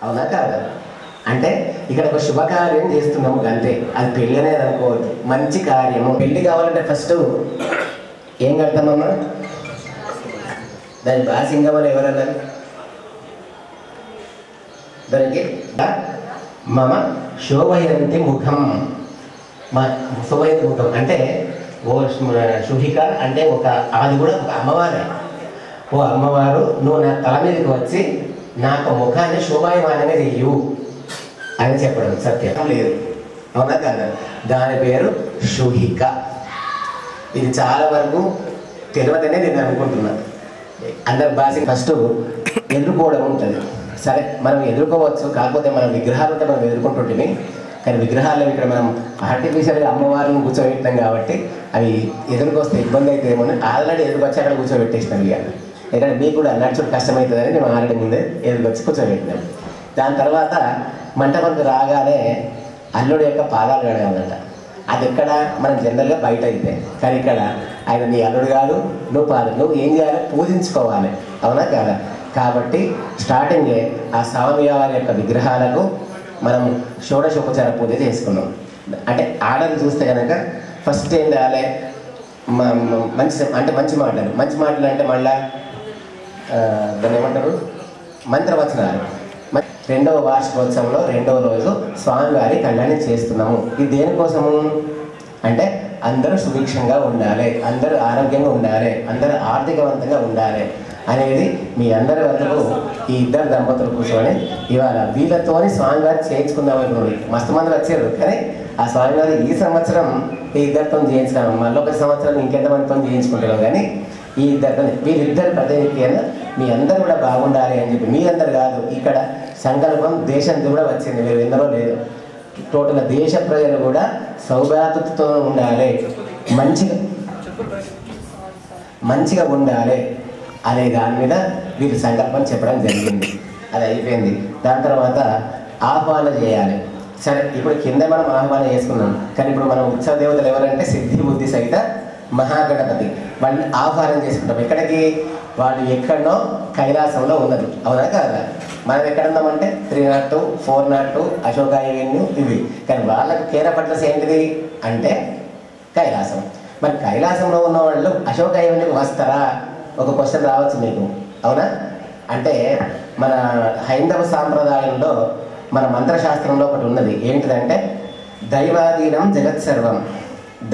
అవునా కాదా? అంటే ఇక్కడ ఒక శుభకార్యం చేస్తున్నాము అంతే, అది పెళ్ళి అనేది అనుకోవద్దు, మంచి కార్యము. పెళ్ళి కావాలంటే ఫస్ట్ ఏం కడతామమ్మా? దాని బాసింగమని ఎవరన్నారు? దానికి మమ శోభయంతి ముఖం, మా శోభయంతి ముఖం అంటే ఓ శుభిక అంటే అది కూడా ఒక అమ్మవారే. ఓ అమ్మవారు, నువ్వు నా తల మీదకి వచ్చి నాకు ముఖాన్ని శోభాయమానంగా చెయ్యు అని చెప్పడం సత్యం లేదు, అవునా కదా? దాని పేరు శుహిక. ఇది చాలా వరకు తెలియదనే నేను అనుకుంటున్నా. అందరి భాష ఫస్ట్ ఎదుర్కోవడం ఉంటుంది. సరే, మనం ఎదుర్కోవచ్చు, కాకపోతే మనం విగ్రహాలు ఉంటే మనం ఎదుర్కొంటుంటే, కానీ విగ్రహాల్లో ఇక్కడ మనం ఆర్టిఫిషియల్గా అమ్మవారిని కూర్చోబెట్టాం కాబట్టి అవి ఎదురుకొస్తే ఇబ్బంది అయితే ఏమో ఆల్రెడీ ఎదురుకొచ్చి అక్కడ కూర్చోబెట్టేసినాం. ఇక ఎందుకంటే మీకు కూడా నడుచుడు కష్టమవుతుందని మేము ఆల్రెడీ ముందే ఎదురుకొచ్చి కూర్చోబెట్టినాం. దాని తర్వాత మంటపంకు రాగానే అల్లుడి యొక్క పాదాలు కడగాలంట. అది ఎక్కడ? మనం జనరల్గా బయట అయితే, కానీ ఇక్కడ ఆయన నీ అల్లుడు కాదు, నువ్వు ఏం చేయాలి? పూజించుకోవాలి, అవునా కాదా? కాబట్టి స్టార్టింగే ఆ స్వామివారి యొక్క విగ్రహాలకు మనం షోడశోపచార పూజ చేసుకున్నాం. అంటే ఆర్డర్ చూస్తే కనుక ఫస్ట్ ఏం చేయాలి? మంచి మాటలు అంటే మళ్ళా దాన్ని ఏమంటారు? మంత్రవచనాలు. రెండవ వార్షికోత్సవంలో రెండవ రోజు స్వామివారి కళ్యాణం చేస్తున్నాము. ఇది దేనికోసము అంటే అందరూ సుభిక్షంగా ఉండాలి, అందరూ ఆరోగ్యంగా ఉండాలి, అందరూ ఆర్థికవంతంగా ఉండాలి అనేది మీ అందరి వద్దకు ఈ ఇద్దరు దంపతులు కూర్చొని ఇవాళ వీళ్ళతోని స్వామివారి చేయించుకుందామనుకున్నాడు. మస్తు మంది వచ్చారు, కానీ ఆ స్వామివారి ఈ సంవత్సరం ఈ ఇద్దరితో చేయించుకున్నాము. మళ్ళీ ఒక సంవత్సరం ఇంకెంతమందితో చేయించుకుంటున్నాం. కానీ ఈ వీళ్ళిద్దరు ప్రతినిత్యాన్ని మీ అందరూ కూడా బాగుండాలి అని చెప్పి, మీరందరూ కాదు, ఇక్కడ సంకల్పం దేశంతో కూడా వచ్చింది, మీరు ఎందరో లేదు, టోటల్ దేశ ప్రజలు కూడా సౌభాగ్యతతో ఉండాలి, మంచిగా ఉండాలి అనే దాని మీద వీళ్ళు సంకల్పం చెప్పడం జరిగింది. అది అయిపోయింది. దాని తర్వాత ఆహ్వానం చేయాలి. సరే, ఇప్పుడు కింద మనం ఆహ్వానం చేసుకున్నాం, కానీ ఇప్పుడు మనం ఉత్సవ దేవతలు ఎవరంటే సిద్ధి బుద్ధి సహిత మహాగణపతి. వాళ్ళని ఆహ్వానం చేసుకుంటాం. ఎక్కడికి? వాళ్ళు ఎక్కడనో కైలాసంలో ఉన్నది, అవునా కాదా? మనం ఎక్కడున్నామంటే 302, 402 అశోక అవెన్యూ ఇవి, కానీ వాళ్ళకు కేర్ అడ్రస్ ఏంటిది అంటే కైలాసం. మరి కైలాసంలో ఉన్న వాళ్ళు అశోక అవెన్యూకి వస్తారా? ఒక క్వశ్చన్ రావచ్చు మీకు, అవునా? అంటే మన హైందవ సాంప్రదాయంలో మన మంత్రశాస్త్రంలో ఒకటి ఉన్నది. ఏంటిదంటే దైవాధీనం జగత్ సర్వం.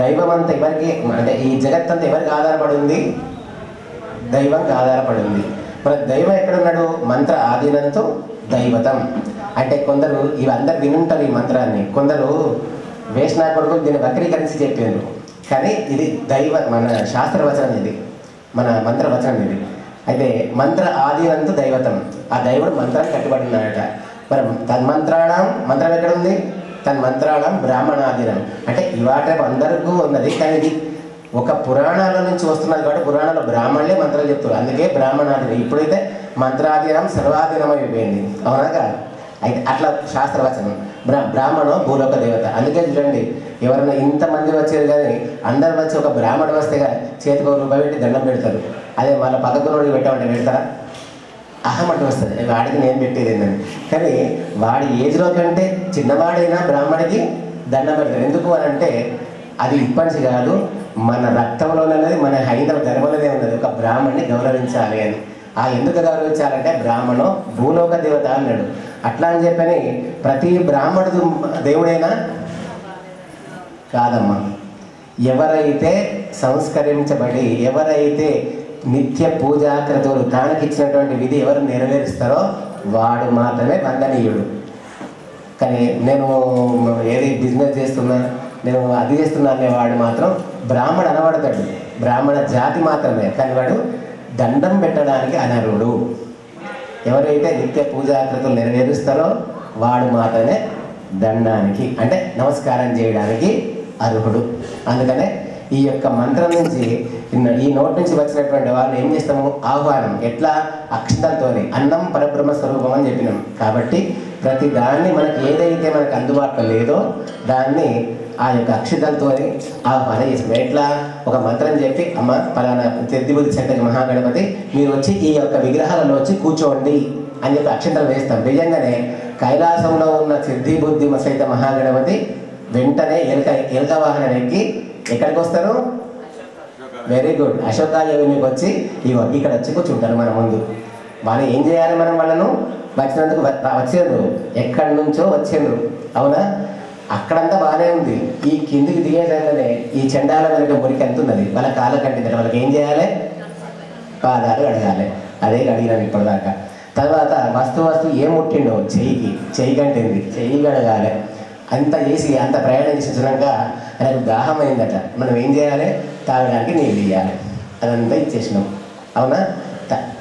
దైవం అంతా ఎవరికి అంటే ఈ జగత్ అంతా ఎవరికి ఆధారపడి ఉంది? దైవంకి ఆధారపడి ఉంది. మన దైవం ఎక్కడున్నాడు? మంత్ర ఆధీనంతో దైవతం. అంటే కొందరు ఇవందరు వినుంటారు ఈ మంత్రాన్ని, కొందరు వేషనా కొడుకులు దీన్ని వక్రీకరించి చెప్పారు. కానీ ఇది మన శాస్త్రవచనం, ఇది మన మంత్రవచనం ఇది. అయితే మంత్ర ఆధీనంతో దైవతం, ఆ దైవుడు మంత్రాన్ని కట్టుబడి ఉన్నాడట. మరి తన్మంత్రాణం మంత్రం ఎక్కడుంది? తన్మంత్రాణం బ్రాహ్మణాధీనం. అంటే ఇవాట అందరికీ ఉన్నది, కానీ ఇది ఒక పురాణాల నుంచి వస్తున్నది కాబట్టి పురాణాల బ్రాహ్మణులే మంత్రాలు చెప్తారు, అందుకే బ్రాహ్మణాధీనం. ఇప్పుడైతే మంత్రాధీనం సర్వాధీనం అయిపోయింది, అవునా కాదు? అయితే అట్లా శాస్త్రవచనం. బ్రాహ్మణం భూలోక దేవత. అందుకే చూడండి, ఎవరైనా ఇంతమంది వచ్చారు కానీ అందరు వచ్చి ఒక బ్రాహ్మణుడు వస్తే చేతికి ₹1 పెట్టి దండం పెడతారు. అదే మళ్ళీ పక్కకున్నోడికి పెట్టామంటే పెడతారా? అహమంటూ వస్తుంది, వాడికి నేను పెట్టేది ఏంటని. కానీ వాడి ఏజ్లో కంటే చిన్నవాడైనా బ్రాహ్మడికి దండం పెడతారు. ఎందుకు అని అంటే అది ఇప్పటి కాదు, మన రక్తంలోనన్నది, మన హైందవ ధర్మంలోనే ఉన్నది, ఒక బ్రాహ్మణ్ణి గౌరవించాలి అని. ఆ ఎందుకు గౌరవించాలంటే బ్రాహ్మణం భూలోక దేవత అన్నాడు. అట్లా అని చెప్పని ప్రతి బ్రాహ్మణుడు దేవుడైనా కాదమ్మా. ఎవరైతే సంస్కరించబడి, ఎవరైతే నిత్య పూజాకృతులు దానికి ఇచ్చినటువంటి విధి ఎవరు నెరవేరుస్తారో వాడు మాత్రమే వందనీయుడు. కానీ నేను ఏది బిజినెస్ చేస్తున్నా, నేను అది చేస్తున్నా అనేవాడు మాత్రం బ్రాహ్మణ అనబడతాడు, బ్రాహ్మణ జాతి మాత్రమే, కానీ వాడు దండం పెట్టడానికి అనర్హుడు. ఎవరైతే నిత్య పూజాకృతులు నెరవేరుస్తారో వాడు మాత్రమే దండానికి అంటే నమస్కారం చేయడానికి అర్హుడు. అందుకనే ఈ యొక్క మంత్రం నుంచి ఈ నోటి నుంచి వచ్చినటువంటి వాళ్ళు ఏం చేస్తాము? ఆహ్వానం. ఎట్లా? అక్షతలతోని. అన్నం పరబ్రహ్మ స్వరూపం అని చెప్పినాం కాబట్టి ప్రతి దాన్ని మనకి ఏదైతే మనకు అందుబాటులో లేదో దాన్ని ఆ యొక్క అక్షతలతోని ఆహ్వానం చేస్తాం. ఎట్లా? ఒక మంత్రం చెప్పి, అమ్మ పలానా సిద్ధి బుద్ధి చక్కటి మహాగణపతి మీరు వచ్చి ఈ యొక్క విగ్రహాలలో వచ్చి కూర్చోండి అని చెప్పి అక్షంతలు వేస్తాం. నిజంగానే కైలాసంలో ఉన్న సిద్ధి బుద్ధి సహిత మహాగణపతి వెంటనే ఎలుక వాహనం ఎక్కి ఎక్కడికి వస్తారు? వెరీ గుడ్, అశోకాయోగికి వచ్చి ఇగో ఇక్కడ వచ్చి కూర్చుంటారు మన ముందు. వాళ్ళు ఏం చేయాలి? మనం వాళ్ళను వచ్చినందుకు వచ్చిండ్రు, ఎక్కడి నుంచో వచ్చిండ్రు, అవునా? అక్కడంతా బాగానే ఉంది. ఈ కిందికి దిగేటంగానే ఈ చెండాల వెనక మురికి ఎంత ఉన్నది, వాళ్ళ కాళ్ళ కట్టిందంటే వాళ్ళకి ఏం చేయాలి? పాదాలు కడగాలి. అదే కడిగినాను ఇప్పటిదాకా. తర్వాత వస్తు ఏం ముట్టిండో చెయ్యి కంటింది, చెయ్యి కడగాలి. అంత చేసి అంత ప్రయాణం చేసినాక ఆయనకు దాహం అయిందట. మనం ఏం చేయాలి? తాగడానికి నీళ్ళు ఇవ్వాలి. అదంతా ఇచ్చేసినాం, అవునా?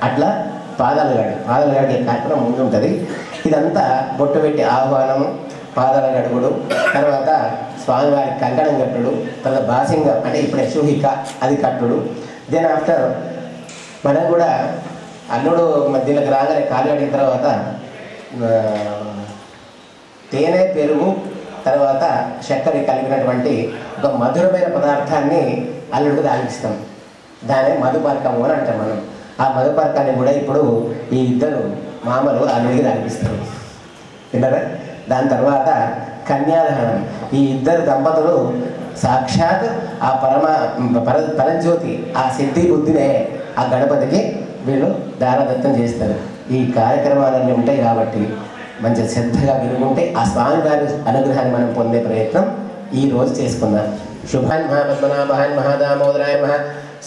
అట్లా పాదాలు గడిగే కార్యక్రమం ముందు ఉంటుంది. ఇదంతా బొట్టు పెట్టి ఆహ్వానం, పాదాల గడుగుడు, తర్వాత స్వామివారి కంకణం కట్టుడు, తర్వాత బాసింగం అంటే ఇప్పుడే షూహిక అది కట్టుడు. దెన్ ఆఫ్టర్ మనం కూడా అల్లుడు దీనికి రాగానే కాలు కడిగిన తర్వాత తేనె, పెరుగు, తర్వాత చక్కెర కలిపినటువంటి ఒక మధురమైన పదార్థాన్ని అల్లుడికి తాగిస్తాం. దాన్ని మధుపర్కము అని అంటాం మనం. ఆ మధుపర్కాన్ని కూడా ఇప్పుడు ఈ ఇద్దరు మామలు అల్లుడికి తాగిస్తారు, విన్నారా? దాని తర్వాత కన్యాదానం. ఈ ఇద్దరు దంపతులు సాక్షాత్ ఆ పరంజ్యోతి, ఆ సిద్ధి బుద్ధినే ఆ గణపతికి వీళ్ళు దానదత్తం చేస్తారు. ఈ కార్యక్రమాలన్నీ ఉంటాయి కాబట్టి మంచి శ్రద్ధగా వినుకుంటే ఆ స్వామివారి అనుగ్రహాన్ని మనం పొందే ప్రయత్నం ఈ రోజు చేసుకుందాం. శుభాన్ మహాపద్మనాభాన్ మహాదామోదరాయ మహా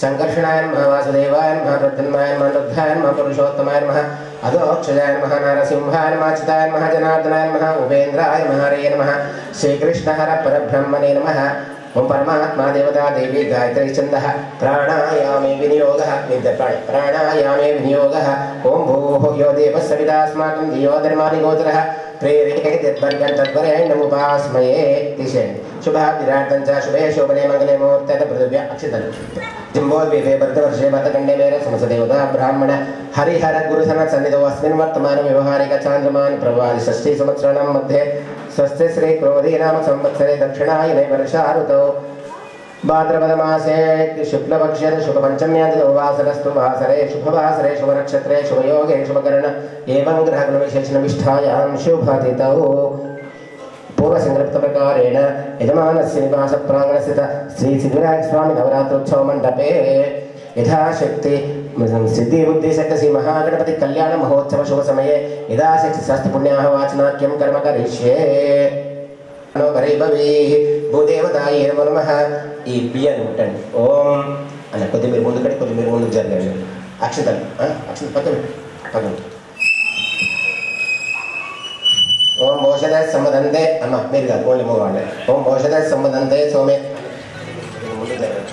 సంకర్షణాయ నమః వాసుదేవాయ నమః ప్రద్యుమ్నాయ నమః రుద్రాయ నమః పురుషోత్తమాయ నమః అధోక్షజాయ నమః నారసింహాయ నమః అచ్యుతాయ నమః జనార్దనాయ నమః ఉపేంద్రాయ నమః హరయే నమః శ్రీకృష్ణ హర పరబ్రహ్మణే నమః. ఓం పరమాత్మా దేవతా దేవి గాయత్రీ ఛంద ప్రాణాయామే వినియోగ ప్రాణాయామే వినియోగ. ఓం భూః యో దేవః సవితాస్మాకం ధియో ధర్మాని గోచరః ప్రేరేతద్వర్గం తద్వరేణ్యముపాస్మయే. తీసేయండి. శుభాభిరార్థం చ శుభే శోభనే మంగళే ముహూర్తే పృథివ్య అక్షతలు జింబోద్వీపే భరతవర్షే భరతఖండే మేర సమసదేవతా బ్రాహ్మణ హరిహర గురుసన సన్నిధో అస్మిన్ వర్తమాన వ్యవహారిక చాంద్రమాన్ ప్రవాది షష్ఠీ సంవత్సరాణం మధ్యే స్వస్తి శ్రీ క్రోధీ నామ సంవత్సరే దక్షిణాయనే వర్షా ఋతౌ భాద్రపద మాసే శుక్లపక్షే శుభపంచమ్యాదితో వాసరస్తు వాసరే శుభవాసరే శుభనక్షత్రే శుభయోగే శుభకరణ ఏవం గ్రహగుణ విశేషణ విష్ఠాయాం శుభతితౌ. పూర్వ సంకల్పిత ప్రకారేణ యజమానస్య నివాస ప్రాంగణస్థిత శ్రీ సిద్ధివినాయక స్వామి నవరాత్రోత్సవ మండపే యథాశక్తి సిద్ధి బుద్ధి శక్తి మహాగణపతి కళ్యాణ మహోత్సవ శుభ సమయే యథాశక్తి శాస్త్ర పుణ్యాహ వాచనాఖ్యం కర్మ కరిష్యే. భూదేవతాయే నమో నమః. ఈ బియ్యాన్ని ముట్టండి. ఓం అన్న కొద్దిమీర ముందు కట్టి కొద్దిమీర ముందుకు జరగండి. అక్షతలు పక్కన పక్కన. ఓం భోషద సంవదంతే అమ్మ మీరు కాదు ఓన్లీ మగవాళ్ళే. ఓం భోషద సంవదంతే సోమే ముందు జరగండి.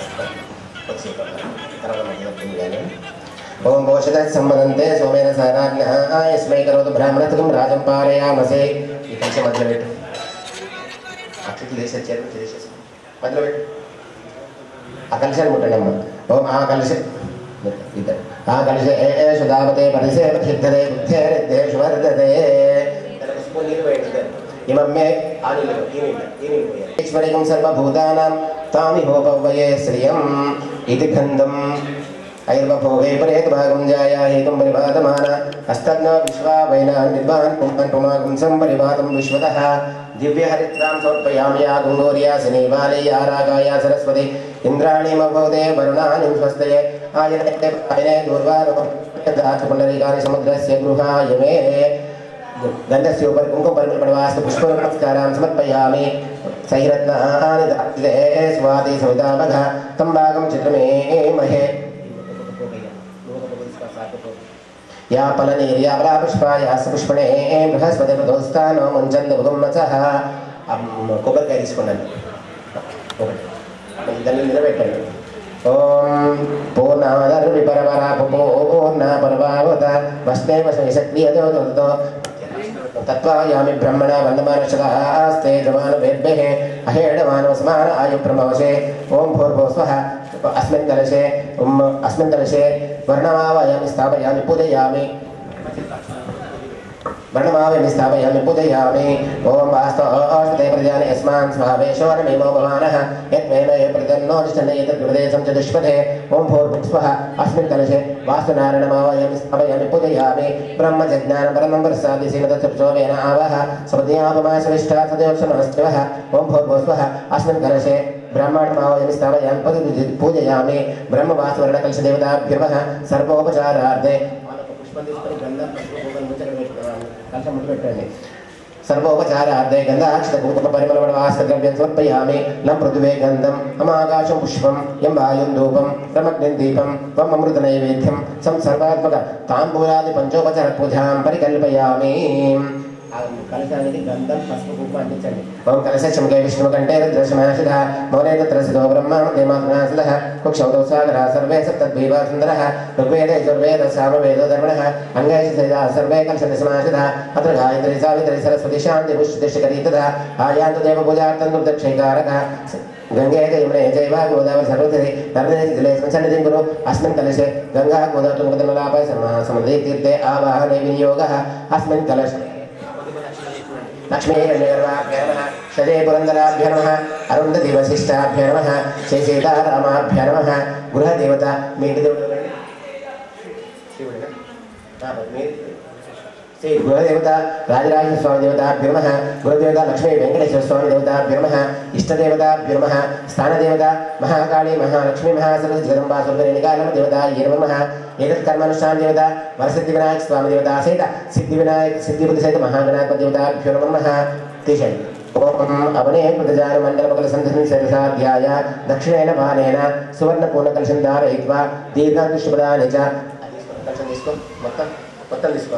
ఓం భోషద సంవదంతే సోమేన సారాజ్ఞ యస్మై కరోతు బ్రాహ్మణత్వం రాజం పారయామసే. ఈ కలిసి మధ్యలో పెట్టు. అట్లకి చేసేసారు చేసేసి మధ్యలో పెట్టు. ఆ కలిశాన్ని ముట్టండి అమ్మ. ఓం ఆ కలిసి ఇద్దరు ఆ కలిసి సుధాపతే పరిసే సిద్ధదే బుద్ధే రిద్ధే శుభర్ధదే. ఇమమ్మే ఆ నీళ్ళు ఈశ్వరికం సర్వభూతానాం తామిహోపవ్వయే శ్రియం ఇది గంధం ఐర్వభోగే పరేత్ భాగం జాయా ఏకం పరిపాదమాన హస్తజ్ఞ విశ్వా వైనా నిర్వాన్ పుమాన్ పుమాగం సంపరిపాతం విశ్వతః దివ్యహరిత్రాం సమర్పయామి యా గంగోర్యా శనివాలయా రాగాయ సరస్వతి ఇంద్రాణీమభవదే వరుణాని స్వస్తయే ఆయనే దూర్వారో పుండరీకాని సముద్రస్య గృహాయ మే. గంధస్య ఉపరి కుంకుమ పరిమళవాస్తు పుష్ప నమస్కారాన్ సమర్పయామి. సైరత్నాని దాప్తిదే స్వాతి సవితామఘ తం భాగం చిత్రమే మహే. या फलनीर्या पुष्पाया पुष्पणे बृहस्पति प्रदोस्तानो मुंचंद भुगम्मसः. కొబ్బరికాయ తీసుకున్నాను దాన్ని నిలబెట్టండి. ఓం పూర్ణాదర్వి పరవరా పూర్ణ పరవావత వస్నే వశక్తియతో తత్వాయామి బ్రహ్మణ వందమానశతాస్తే జమాన వేద్భేః అహేడమానవస్మాన ఆయు ప్రమవశే. ఓం భూర్భువస్వః अस्मिन् कलशे वर्णमावयामि स्थापयामि पूजयामि. वर्णमावयमि स्थापयामि पूजयामि ओम वास्तु औषधे प्रजाने अस्मान् स्वावेशोरमेमो भवानः यत्मेव ये प्रदन्नो निष्ठन्ने यतद्विपदेशं च दुष्पथे ओम भूर्भुवः अस्मिन् कलशे वास्तुनारायणमावयमि स्थापयामि पूजयामि ब्रह्मजज्ञानं परमं प्रसादि श्रीमदसुप्सोमेन आवह सपद्यापमाशविष्टा सदेवसनमस्तिवः ओम भूर्भुवः अस्मिन् कलशे ब्रह्माण्डमावयमि स्थापयामि पूजयामि ब्रह्मवासुवर्णकलशदेवताभ्यर्वः सर्वोपचारार्थे सर्वोपचारार्थे गन्धाक्षतकुङ्कुमपरिमलवडवास्तद्रव्यं समर्पयामि लं पृथिवे गन्धम् अमाकाशं पुष्पं यं वायुं धूपं प्रमग्निं दीपं त्वम् अमृतनैवेद्यं सर्वात्मक ताम्बूलादिपञ्चोपचारपूजां परिकल्पयामि कलशाనికి गंधम पసుపు కుంకుమ అందించండి ఓం కలశముఖే విష్ణుకంఠే రుద్రశమాశిధ మౌనే తత్రసిదో బ్రహ్మ దేమాగ్నాశిధః కుక్షౌతో సాగరః సర్వే సప్తద్వీపా సుందరః ఋగ్వేదే యజుర్వేద సామవేదో ధర్మణః అంగైః సర్వే కలశదశమాశిధः అత్ర గాయత్రీ సావిత్రీ సరస్వతి శాంతి పుష్టిష్కరీ తథా ఆయాంతు దేవ పూజార్థం దుర్దక్షైకారకः गंगे यमुने चैव गोदावरी सर्वतीरे नर्मदे जले सन्निधिं कुरु अस्मिन् कलशे गंगा गोदावरी तुङ्गभद्रमलापः समुद्रे तीर्थे आवाहने विनियोगः अस्मिन् कलशे लक्ष्मी रण्यगर्भाभ्यो नमः शजे पुरन्दराभ्यो नमः अरुन्धती वसिष्ठाभ्यो नमः श्री सीतारामाभ्यो नमः गृहदेवता श्री गुरुदेवता राजराजेश्वर स्वामी देवताभ्यो नमः गुरुदेवता लक्ष्मी वेंकटेश्वर स्वामी देवताभ्यो नमः इष्टदेवताभ्यो नमः स्थानदेवता महाकाली महालक्ष्मी महासरस्वती जगदम्बा स्वर्गरेणिकालम देवता ये नमः एतत् कर्मानुष्ठान देवता वरसिद्धिविनायक स्वामी देवता सहित सिद्धिविनायक सिद्धिबुद्धि सहित महागणाधिपति देवताभ्यो नमः तेषां ओम अवने प्रजान मंडलमकल संधि सहस्राध्याय दक्षिणेन पानेन सुवर्णपूर्णकलशं धारयित्वा दीर्घायुष्यप्रदाने च कलशं తీసుకో మొత్తం తీసుకో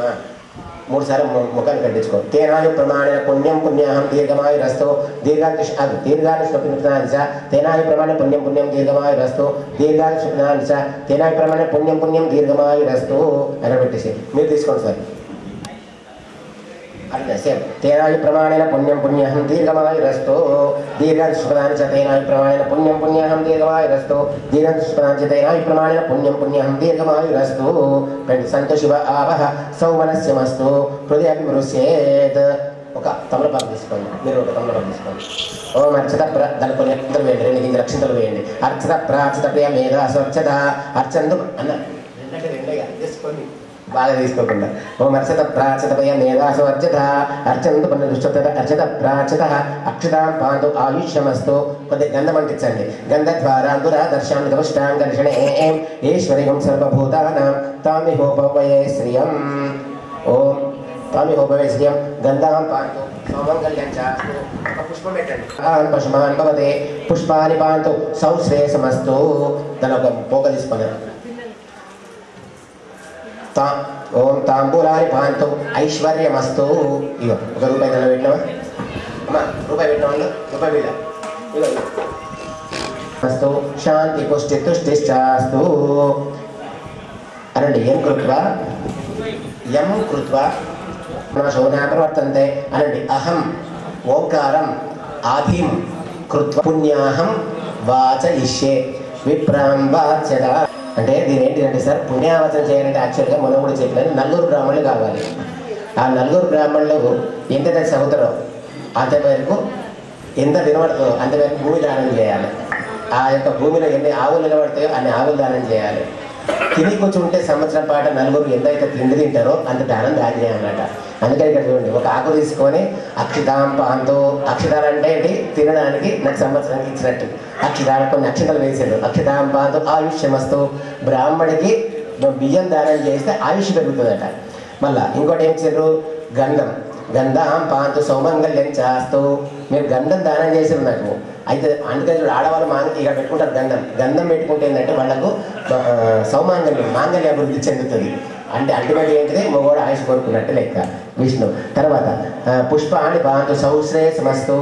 మూడు సార్లు ముఖాన్ని కట్టించుకో తేనాయు ప్రమాణేన పుణ్యం పుణ్యాహం దీర్ఘమాయురస్తు దీర్ఘాయుష్మపినాని చ తేనాయు ప్రమాణ పుణ్యం పుణ్యం దీర్ఘమాయురస్తు దీర్ఘాయుష్మపినాని చ తేనాయు ప్రమాణ పుణ్యం పుణ్యం దీర్ఘమాయురస్తు అని పెట్టేసి మీరు తీసుకోండి సార్ అంటే సేమ్ తేనాయు ప్రమాణేన పుణ్యం పుణ్యాహం దీర్ఘమాయురస్తు దీర్ఘాయుష్మపినాని చ తేనాయు ప్రమాణేన పుణ్యం పుణ్యాహం దీర్ఘమాయురస్తు దీర్ఘాయుష్మపినాని చ తేనాయు ప్రమాణేన పుణ్యం పుణ్యాహం దీర్ఘమాయురస్తు సంతు శివ ఆవహ సౌమనస్యమస్తు హృదయం మృష్యేత్ ఒక తమలపాకు తీసుకోండి మీరు ఒక తమలపాకు తీసుకోండి ఓం అర్చత దానికొని అక్షతలు వేయండి 2 అక్షతలు వేయండి అర్చత ప్రార్చత ప్రియ మేధ స్వచ్ఛత అర్చందు అన్న రెండేగా తీసుకోండి బాగా తీసుకోకుండా ఓం అర్చత ప్రార్చత ప్రియ మేధ స్వచ్ఛత అర్చందు పన్నదుష్టత అర్చత ప్రార్చత అక్షతాం పాంతు ఆయుష్యమస్తు కొద్ది గంధం అంటించండి గంధ ద్వారా దురాదర్శాన్ని దృష్టాంగర్షణే ఈశ్వరియం సర్వభూతానాం తామిహోపవయే శ్రియం ఓం తామిహోపవయే శ్రియం గంధాం పాంతు సౌమంగళ్యం చాస్తు ఒక పుష్పం పెట్టండి పశుమాన్ భవతే పుష్పాని పాంతు సౌశ్రేయసమస్తు దాని ఒక పోక తీసుకొని ఓం తాంబూలాని పాంతు ఐశ్వర్యమస్తు ఇగో ఒక రూపాయి దాని పెట్టినావా అమ్మా రూపాయి పెట్టిన వాళ్ళు రూపాయి వీళ్ళ ఇగో అస్తు శాంతి పుష్టి తుష్టిశ్చాస్తు అనండి ఏం కృత్వా శోధనా ప్రవర్తంతే అనండి అహం ఓంకారం ఆధిం కృత్వా పుణ్యాహం వాచయిష్యే విప్రాం వాచద అంటే దీని ఏంటిదంటే సార్ పుణ్యావచనం చేయాలంటే యాక్చువల్గా మనం కూడా చెప్పినది 4 బ్రాహ్మణులు కావాలి ఆ 4 బ్రాహ్మణులు ఎంత చదువుతారో అంతవరకు ఎంత వినబడుతుందో అంతవరకు భూమి దానం చేయాలి ఆ యొక్క భూమిలో ఎన్ని ఆవులు నిలబడతాయో అన్ని ఆవులు దానం చేయాలి తిని కూర్చుంటే సంవత్సరం పాటు 4 ఎంతైతే తిండి తింటారో అంత దానం చేయాలన్నమాట అందుకని ఇక్కడ చూడండి ఒక ఆకు తీసుకొని అక్షితాం పాంతో అక్షితాలు అంటే ఏంటి తినడానికి నాకు సంవత్సరానికి ఇచ్చినట్టు అక్షితాలు కొన్ని అక్షతలు వేసాడు అక్షితాం పాంతో ఆయుష్యమస్తు బ్రాహ్మడికి బియ్యం దానం చేస్తే ఆయుష్ పెరుగుతుందట మళ్ళా ఇంకోటి ఏం చేశారు గంధం గంధాం పాంతు సౌమంగళ్యం చాస్తు మీరు గంధం దానం చేసారు నాకు అయితే అందుకని ఆడవాళ్ళు ఇక్కడ పెట్టుకుంటారు గంధం పెట్టుకుంటే ఏంటంటే వాళ్ళకు మాంగళ్య అభివృద్ధి చెందుతుంది అంటే అల్టిమేట్ ఏంటిది మగోడు ఆయుష్ కోరుకున్నట్టు లెక్క విష్ణు తర్వాత పుష్పాన్ని పాంతు సౌశ్రేయసమస్తు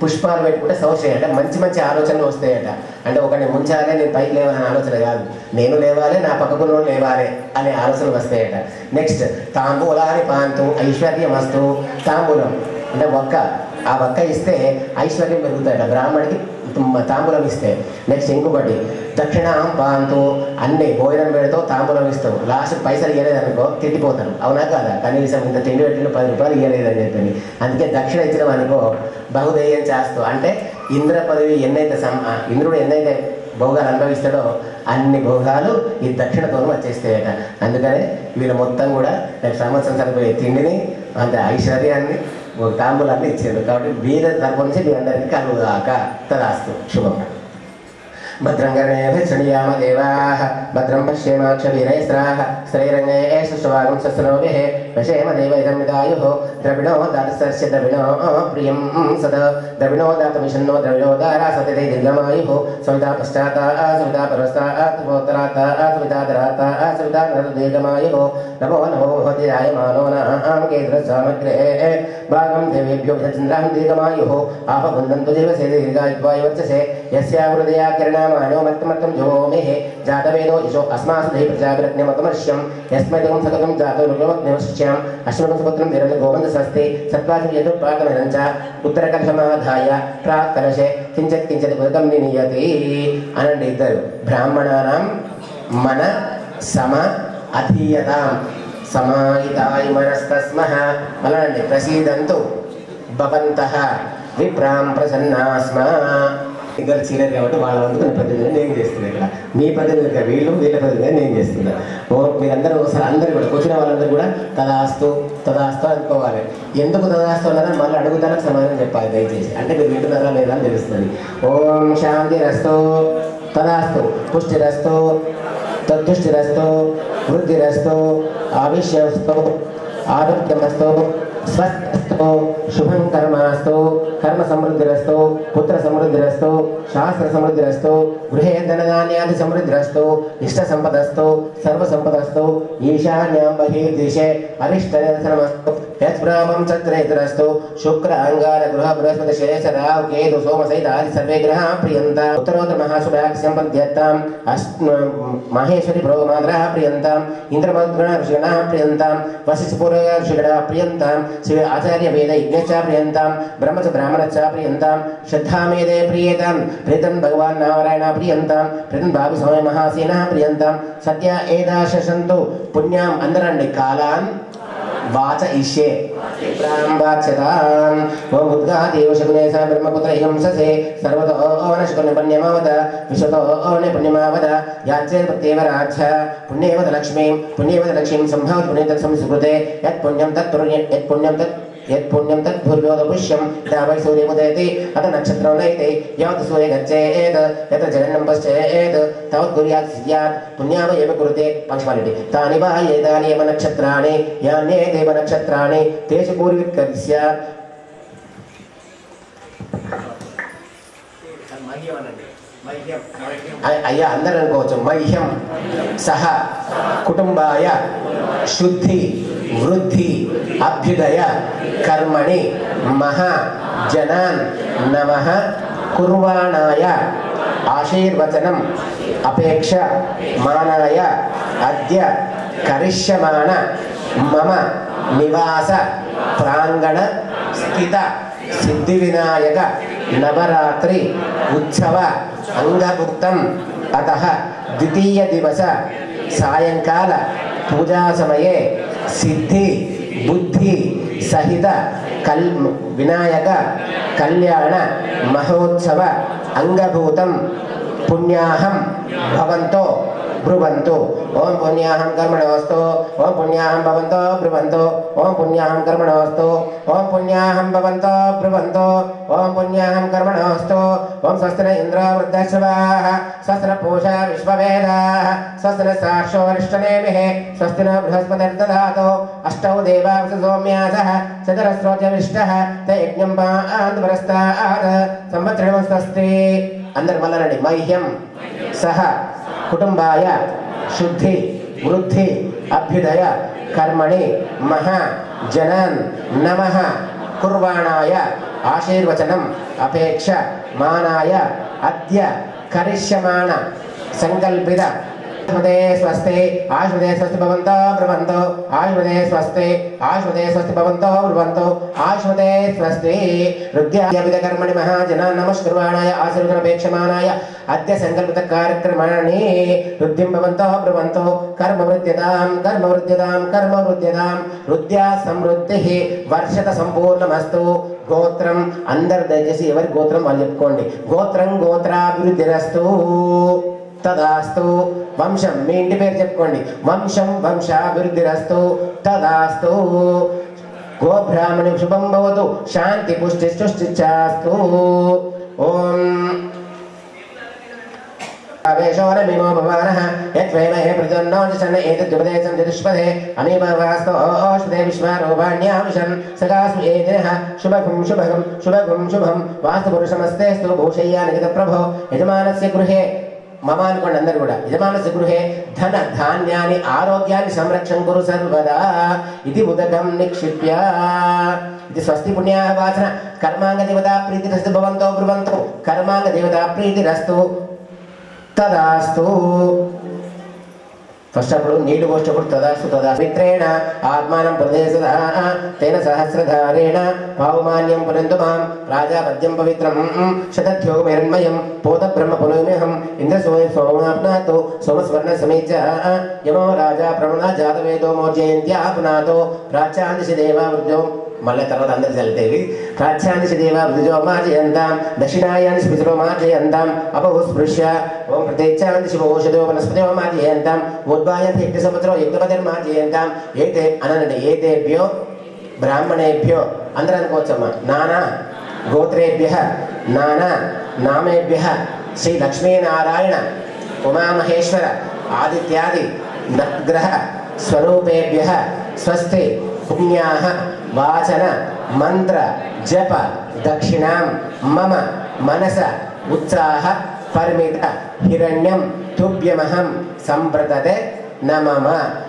పుష్పాలు పెట్టుకుంటే సౌశ్రేయ అంటే మంచి మంచి ఆలోచనలు వస్తాయట అంటే ఒకటి ముంచాలే నేను పైకి లేవాలనే ఆలోచన కాదు నేను లేవాలి నా పక్కకున్న లేవాలి అనే ఆలోచనలు వస్తాయట నెక్స్ట్ తాంబూలాని పాంతు ఐశ్వర్యమస్తు తాంబూలం అంటే ఒక్క ఆ వక్క ఇస్తే ఐశ్వర్యం పెరుగుతాయట బ్రాహ్మడికి తాంబూలం ఇస్తే. నెక్స్ట్ ఇంకొకటి దక్షిణాం పాంతో, అన్ని భోజనం పెడితో తాంబూలం ఇస్తాం, లాస్ట్ పైసలు ఇవ్వలేదనుకో తిట్టిపోతారు, అవునా కాదా? కనీసం ఇంత తిండి పెట్టిన 10 రూపాయలు ఇవ్వలేదని చెప్పి. అందుకే దక్షిణ ఇచ్చినాం అనుకో బహుదయం చేస్తూ, అంటే ఇంద్ర పదవి ఎన్నైతే ఇంద్రుడు ఎన్నైతే భోగాలు అనుభవిస్తాడో అన్ని భోగాలు ఈ దక్షిణతో వచ్చేస్తాయట. అందుకనే వీళ్ళు మొత్తం కూడా సంవత్సరం సరిపోయే తిండిని అంత ఐశ్వర్యాన్ని తాంబూలాన్ని ఇచ్చారు. కాబట్టి వీర తరపు నుంచి మీ అందరికీ కలుగుగాక. తదాస్తు. శుభం. భద్రం కర్ణేభిः శృణుయామ దేవాः భద్రం పశ్యేమాక్షवीरैस्त्राः स्त्रैरङ्गैः सुष्ठुवागं सस्रनोभिः वशेम देव इदं विदायुः द्रविणो दातुस्तस्य द्रविणो प्रियं सद द्रविणो दातुमिषन्नो द्रविणो दारा सत्यते दीर्घमायुः सविता पश्चाता सविता परस्ता उत्तराता सविता दराता सविता दीर्घमायुः नमो नमो भवति रायमानो नाम केन्द्रसामग्रे भागं देवेभ्यो चन्द्रां दीर्घमायुः आपवन्दन्तु जीवसे दीर्घायुत्वाय वर्चसे यस्या हृदया किरणा मानो मत्तमत्तं जोमेः जातवेदो यशो अस्मासु देहि प्रजाभिरज्ञमतमर्ष्यं यस्मैदं सकलं जातो रुग्णमग्निमश्च्याम् अश्वनं सुपुत्रं वीरं गोवन्दसस्ते सत्त्वाचं यदुत्पादमिदं च उत्तरकलशमाधाय प्राक्कलशे किञ्चित् किञ्चित् उदकं निनीयति अनन्ति इద్దరు ब्राह्मणानां मन सम अधीयतां समाहिताय मनस्तस्मः मलनन्ति प्रसीदन्तु भवन्तः विप्रां प्रसन्नास्मा. ఇద్దరు సీనియర్ కాబట్టి వాళ్ళ వంతుకు ప్రతినిధిగా నేను చేస్తున్నాను. ఇక్కడ మీ ప్రతినిధిగా వీళ్ళు, వీళ్ళ ప్రతినిధిగా నేను చేస్తున్నాను. మీరందరూ ఒకసారి అందరూ కూడా కూర్చున్న వాళ్ళందరూ కూడా తదాస్తు తదాస్తు అనుకోవాలి. ఎందుకు తదాస్తు అన్నారని మళ్ళీ అడుగుతానికి సమాధానం చెప్పాలి దయచేసి. అంటే మీరు వింటున్నారా లేదా అని తెలుస్తుంది. ఓం శాంతిరస్తు తదాస్తు పుష్టిరస్తు తద్దుష్టిరస్తు వృద్ధిరస్తు ఆవిష్యస్తు ఆరోగ్యమస్తు స్వస్థస్తు శుభం కర్మాస్తు कर्म समृद्धिरस्तु पुत्र समृद्धिरस्तु शास्त्र समृद्धिरस्तु गृहे धनधान्यादि समृद्धिरस्तु इष्ट संपदस्तु सर्व संपदस्तु ईशान्यां बहिर्दिशे अरिष्ट निरसनमस्तु यत्प्रापं चत्रैतरस्तु शुक्र अंगार गृह बृहस्पति शेष राहु केतु सोम सहित आदि सर्वे ग्रहाः प्रियन्ता उत्तरोत्तर महाशुभाग संपद्यतां माहेश्वरी भ्रोगमाद्राः प्रियन्तां इंद्रमद्गण ऋषिगणाः प्रियन्तां वसिष्ठपुर ऋषिगणाः प्रियन्तां शिव आचार्य वेद यज्ञश्च प्रियन्तां ब्रह्म ब्राह्मणच्चा प्रियन्तां श्रद्धामेदे प्रियतां प्रीतं भगवान् नारायण प्रियन्तां प्रीतं भावी स्वामी महासेनः प्रियन्तां सत्य एदाशसन्तु पुण्याम् अंदरंडि कालान् वाच इष्ये प्रांबाच्यताम् ओम उद्गादेव शकुनेश ब्रह्मपुत्र हिंससे सर्वतो ओनशकुने पुण्यमावद विश्वतो ओने पुण्यमावद याच्चेर प्रत्येवराज्य पुण्यवद लक्ष्मीं संभवति पुण्यं संस्कृते यत् पुण्यं तत् यत्पुण्यं तद्भुर्व्योदपुष्यं वै सूर्यमुदयति अथ नक्षत्रं नयति यावत् सूर्य गच्छेत् यत्र जगन्नं पश्येत् तावत् कुर्यात् स्यात् पुण्यावयेव कुरुते पंचमालिटी तानि वा एतानि एव नक्षत्राणि यान्ये देव नक्षत्राणि तेषु पूर्विकर् स्यात् అయ్యా అందరూ అనుకోవచ్చు. మహ్యం సహ కుటుంబాయ శుద్ధి వృద్ధి అభ్యుదయ కర్మణి మహా జనాన్ నమః కుర్వాణాయ ఆశీర్వచనం అపేక్ష మానాయ అద్య కరిష్యమాణ మమ నివాస ప్రాంగణ స్థిత సిద్ధి వినాయక నవరాత్రి ఉత్సవ అంగభుక్తం అతః ద్వితీయ దివస సాయంకాల పూజా సమయే సిద్ధి బుద్ధి సహిత వినాయక కళ్యాణ మహోత్సవ అంగభూతం పుణ్యాహం భవంతో ब्रुवन्तु ओम पुण्याहं कर्मणोऽस्तु ओम पुण्याहं भवन्तो ब्रुवन्तु ओम पुण्याहं कर्मणोऽस्तु ओम पुण्याहं भवन्तो ब्रुवन्तु ओम पुण्याहं कर्मणोऽस्तु ओम स्वस्ति न इन्द्रो वृद्धश्रवाः स्वस्ति न पूषा विश्ववेदाः स्वस्ति न साक्षो अरिष्टनेमिः स्वस्ति न बृहस्पतिर्दधातु अष्टौ देवा सौम्यासः चतुरस्रोऽत्यविष्टः ते यज्ञं पान्तु परस्तात् संवत्सरं स्वस्ति अंदर मल्लरंడి मह्यं सह कुटुंबाय शुद्धि वृद्धि अभ्युदय कर्मणि महा जनान् नमः कुर्वाणाय आशीर्वचनम् अपेक्ष मानाय अद्य करिष्यमाण संकल्पित आयुष्मदे स्वस्ति आयुष्मदे स्वस्ति भवन्तो ब्रुवन्तो आयुष्मदे स्वस्ति भवन्तो ब्रुवन्तो आयुष्मदे स्वस्ति रुद्याभिधकर्मणि महाजनान् नमस्कुर्वाणाय आशीर्वादमपेक्षमाणाय अद्य संकल्पित कार्यक्रमाणि रुद्धिं भवन्तो ब्रुवन्तो कर्मवृद्ध्यतां रुद्या समृद्धिः वर्षत संपूर्णमस्तु గోత్రం అందరు దయచేసి ఎవరి గోత్రం వాళ్ళు చెప్పుకోండి గోత్రం గోత్రాభివృద్ధిరస్తు తదాస్తు వంశం మీ ఇంటి పేరు చెప్పుకోండి వంశం వంశాభివృద్ధిరస్తు తదాస్తు గోబ్రాహ్మణి శుభం భవతు శాంతి పుష్టి సృష్టిచాస్తు ఓం आवेशोरमिमो भवानः यद्वैमहे प्रजन्नो जशन् एतद्युपदेशं चतुष्पदे अमीमवास्तो ओष्पदे विश्वारोपाण्याविशन् सगासु एदिनः शुभं वास्तुपुरुषमस्तेस्तु भूषय्यानिगतप्रभो यजमानस्य गृहे मम अनुकोंడి అందరూ కూడా యజమానస్య గృహే ధన ధాన్యాన్ని ఆరోగ్యాన్ని సంరక్షణ కురు సర్వదా ఇది ఉదకం నిక్షిప్య ఇది స్వస్తి పుణ్యాహ వాచన కర్మాంగ దేవతా ప్రీతిరస్తు భవంతో బ్రువంతో కర్మాంగ దేవతా ప్రీతిరస్తు तदास्तु फस्ट अప్పుడు నీటి పోసేటప్పుడు తదాస్తు మిత్రేణ ఆత్మానం ప్రదేశదా తేన సహస్రధారేణ పావమాన్యం పునందు మాం రాజాపద్యం పవిత్రం శతధ్యోగమేర్మయం పోత బ్రహ్మ పునోమేహం ఇంద్రసోయ సోమాప్నాతో సోమస్వర్ణ సమీచ యమో రాజా ప్రమణ జాతవేదో మోర్జయంత్యాపునాతో ప్రాచాందిశ దేవావృజో మళ్ళీ తర్వాత అందరు చల్లితేవి ప్రాచ్యాన్ని దేవ వృజో మార్జయంతాం దక్షిణాయాన్ని స్పృశో మార్జయంతాం అపహుస్పృశ్య ఓం ప్రత్యేచ్ఛాంతి శివోషధో వనస్పతిో మార్జయంతాం ఉద్భాయంతి యజ్ఞ సంవత్సరం యజ్ఞపతిని మార్జయంతాం ఏతే అనండి ఏతేభ్యో బ్రాహ్మణేభ్యో అందరూ అనుకోవచ్చమ్మా నానా గోత్రేభ్య నానా నామేభ్య శ్రీ లక్ష్మీనారాయణ ఉమామహేశ్వర ఆదిత్యాది నగ్రహ స్వరూపేభ్య స్వస్తి పుణ్యాః వాచన మంత్ర జప దక్షిణాం మమ మనస ఉత్సాహ పరిమిత హిరణ్యం తుభ్యమహం సంప్రదతే నమమ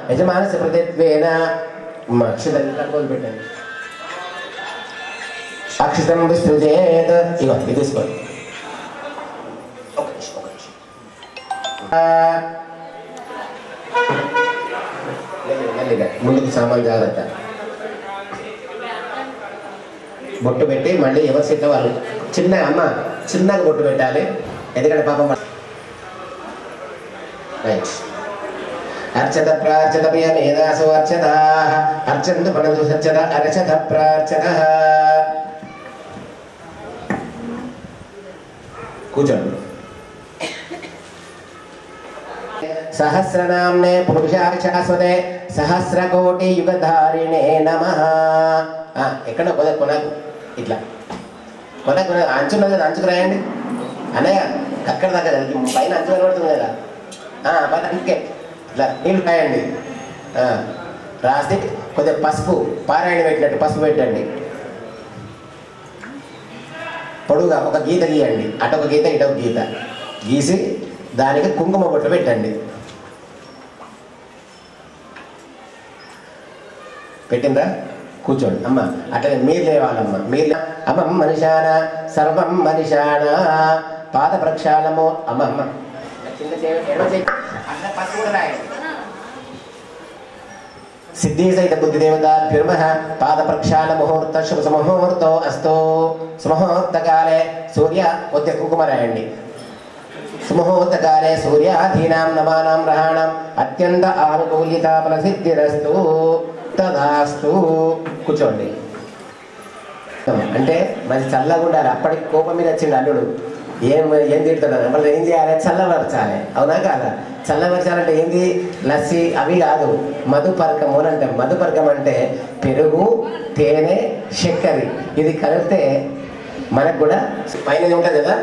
యజమానస్య ప్రతిత్వేన అక్షితం విసృజేత్ ఇగో ఇది తీసుకోండి మెల్లిగా ముందుకు సామాన్ జాగ్రత్త బొట్టు పెట్టి మళ్ళీ ఎవరి సీట్లో వాళ్ళు చిన్నగా అమ్మ చిన్నగా బొట్టు పెట్టాలి ఎందుకంటే పాపం రైట్ అర్చత ప్రార్చత ప్రియ మేధాసు అర్చత అర్చంతు పడంతు సచ్చత అర్చత ప్రార్చత కూర్చోండి సహస్రనామ్నే పురుషాయ శాశ్వతే సహస్రకోటి యుగధారిణే నమః ఎక్కడ కొన ఇట్లా కొన అంచున్నది కదా అంచుకు రాయండి అన్నయ్య అక్కడ దాకా పైన అంచు కనబడుతుంది కదా పైన అందుకే ఇట్లా నీళ్ళు రాయండి రాసి కొద్దిగా పసుపు పారాయణ పెట్టినట్టు పసుపు పెట్టండి పొడుగా ఒక గీత గీయండి అటొక గీత ఇటొక గీత గీసి దానికి కుంకుమ బొట్లు పెట్టండి పెట్టిందా కూర్చోండి అమ్మ అట్లా మీరు లేవాలమ్మ మీరు అమ్మం మనిషాన సర్వం మనిషాన పాద ప్రక్షాళము అమ్మ అమ్మ చిన్న అట్లా పసుపు కూడా రాయండి సిద్ధి సహిత బుద్ధిదేవతాభ్యుర్మ పాద ప్రక్షాళ ముహూర్త శుభ ముహూర్తో అస్తో సుముహూర్తకాలే సూర్య కొద్దిగా కుంకుమ రాయండి సుముహూర్తకాలే సూర్యాధీనాం నవానాం గ్రహాణం అత్యంత ఆనుకూల్యత ఫలసిద్ధిరస్తు తదాస్తు కూర్చోండి అంటే మంచి చల్లగా ఉండాలి అప్పటికి కోపం మీద వచ్చిండు అల్లుడు ఏం తిడుతున్నాడు మళ్ళీ ఏం చేయాలి చల్లబరచాలి అవునా కాదా చల్లబరచాలంటే ఏంది లస్సి అవి కాదు మధుపర్కము అని అంటాం మధుపర్కం అంటే పెరుగు తేనె చక్కెర ఇది కలిపితే మనకు కూడా పైన ఉంటుంది కదా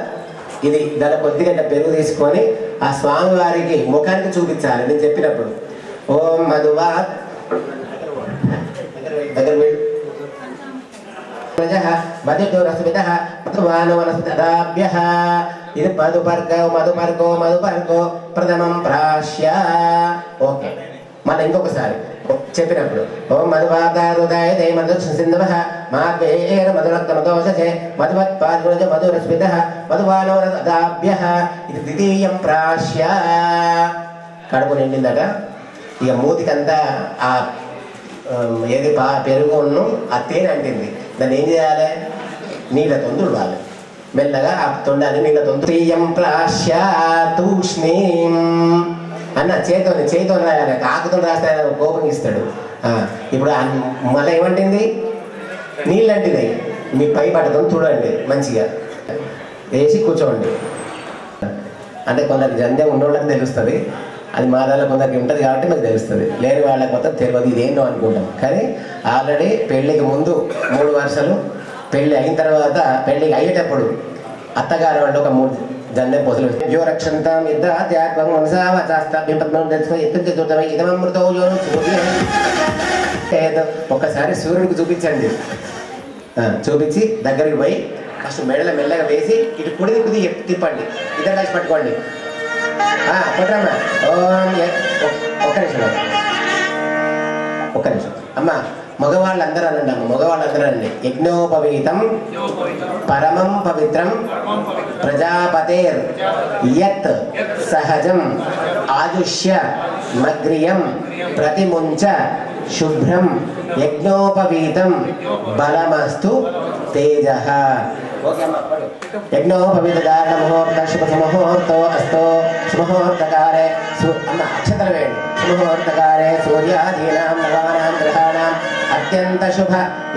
ఇది దాని కొద్దిగా పెరుగు తీసుకొని ఆ స్వామి వారికి ముఖానికి చూపించాలి నేను చెప్పినప్పుడు ఓం మధువా దగ్గర ఇది మధుపర్కో ప్రథమం ప్రాశ్య ఓకే మళ్ళీ ఇంకొకసారి చెప్పినప్పుడు ఓం మధువాదాయ దే మధుసింధవ మాద్వేర మధురక్తమదోషే మధువత్పాద్గుణజ మధురస్మిత మధువానోరదాభ్య ఇది ద్వితీయం ప్రాశ్య కడుపు నిండిందట. ఇక మూతికంతా ఆ ఏది పెరుగును ఆ తేనె అంటింది. దాన్ని ఏం చేయాలి? నీళ్ళ తొందుడాలి. మెల్లగా ఆ తొండాన్ని నీళ్ళ తొందీయం ప్రాశ్య తూష్ణీం అన్న చేతితో రాయాలి. ఆకుతో రాస్తే కోపం ఇస్తాడు. ఇప్పుడు మళ్ళీ ఏమంటుంది? నీళ్ళు అంటింది. మీ పై పట్టడం చూడండి, మంచిగా వేసి కూర్చోండి. అంటే కొందరికి జంధ్యం ఉన్నోళ్ళకి తెలుస్తుంది, అది మా దానిలో కొందరికి ఉంటుంది కాబట్టి మాకు తెలుస్తుంది. లేని వాళ్ళకి మొత్తం తెలియదు ఇదేంటో అనుకుంటాం. కానీ ఆల్రెడీ పెళ్ళికి ముందు 3 వరుసలు, పెళ్ళి అయిన తర్వాత పెళ్ళికి అయ్యేటప్పుడు అత్తగారు వాళ్ళు ఒక 3 జంధ్యం పొసలు యో రక్షంతం ఒక్కసారి సూర్యుడికి చూపించండి. చూపించి దగ్గరికి పోయి ఫస్ట్ మెడల మెల్లగా వేసి ఇటు కుడిది కుది తిప్పండి. ఇద్దరు కలిసి పట్టుకోండి. కొట్టమ్మా. ఒక్క నిమిషం అమ్మా. మగవాళ్ళందరూ అనండి అమ్మ, మగవాళ్ళందరూ అండి. యజ్ఞోపవీతం పరమం పవిత్రం ప్రజాపతేర్ యత్ సహజం ఆయుష్య మగ్రియం ప్రతిముంచ శుభ్రం యజ్ఞోపవీతం బలమస్తు తేజ. యజ్ఞోపవీతధారణ ముహూర్త శుభ ముహూర్తో అస్తో సుముహూర్తకారే అమ్మ అక్షతలు వేయండి. సుముహూర్తకారే సూర్యాదీనాం నవానాం గ్రహాణాం అత్యంత శుభ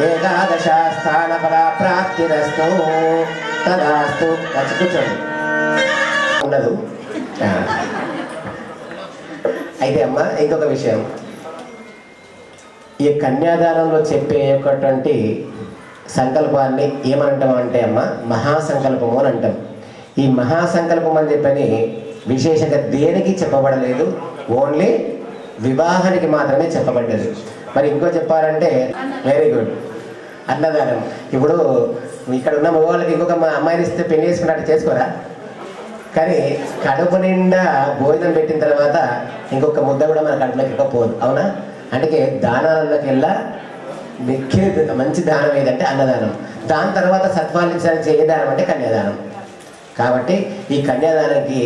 ఏకాదశ స్థాన ఫలా ప్రాప్తిరస్తు తదాస్తు. వచ్చి కూర్చోండి. ఉండదు. అయితే అమ్మ ఇంకొక విషయం, ఈ కన్యాదానంలో చెప్పేటువంటి సంకల్పాన్ని ఏమంటాం అంటే అమ్మ మహాసంకల్పము అని అంటాం. ఈ మహాసంకల్పం అని చెప్పని విశేషంగా దేనికి చెప్పబడలేదు, ఓన్లీ వివాహానికి మాత్రమే చెప్పబడ్డది. మరి ఇంకో చెప్పాలంటే వెరీ గుడ్ అన్నదానం. ఇప్పుడు ఇక్కడ ఉన్న మగవాళ్ళకి ఇంకొక అమ్మాయిని ఇస్తే పెళ్లి చేసుకున్నట్టు చేసుకోరా? కానీ కడుపు నిండా భోజనం పెట్టిన తర్వాత ఇంకొక ముద్ద కూడా మన కడుపులోకి ఇవ్వకపోదు, అవునా? అందుకే దానాలలోకి వెళ్ళా మిక్కిలి మంచి దానం ఏదంటే అన్నదానం. దాని తర్వాత సత్ఫలించడానికి ఏ దానం అంటే కన్యాదానం. కాబట్టి ఈ కన్యాదానానికి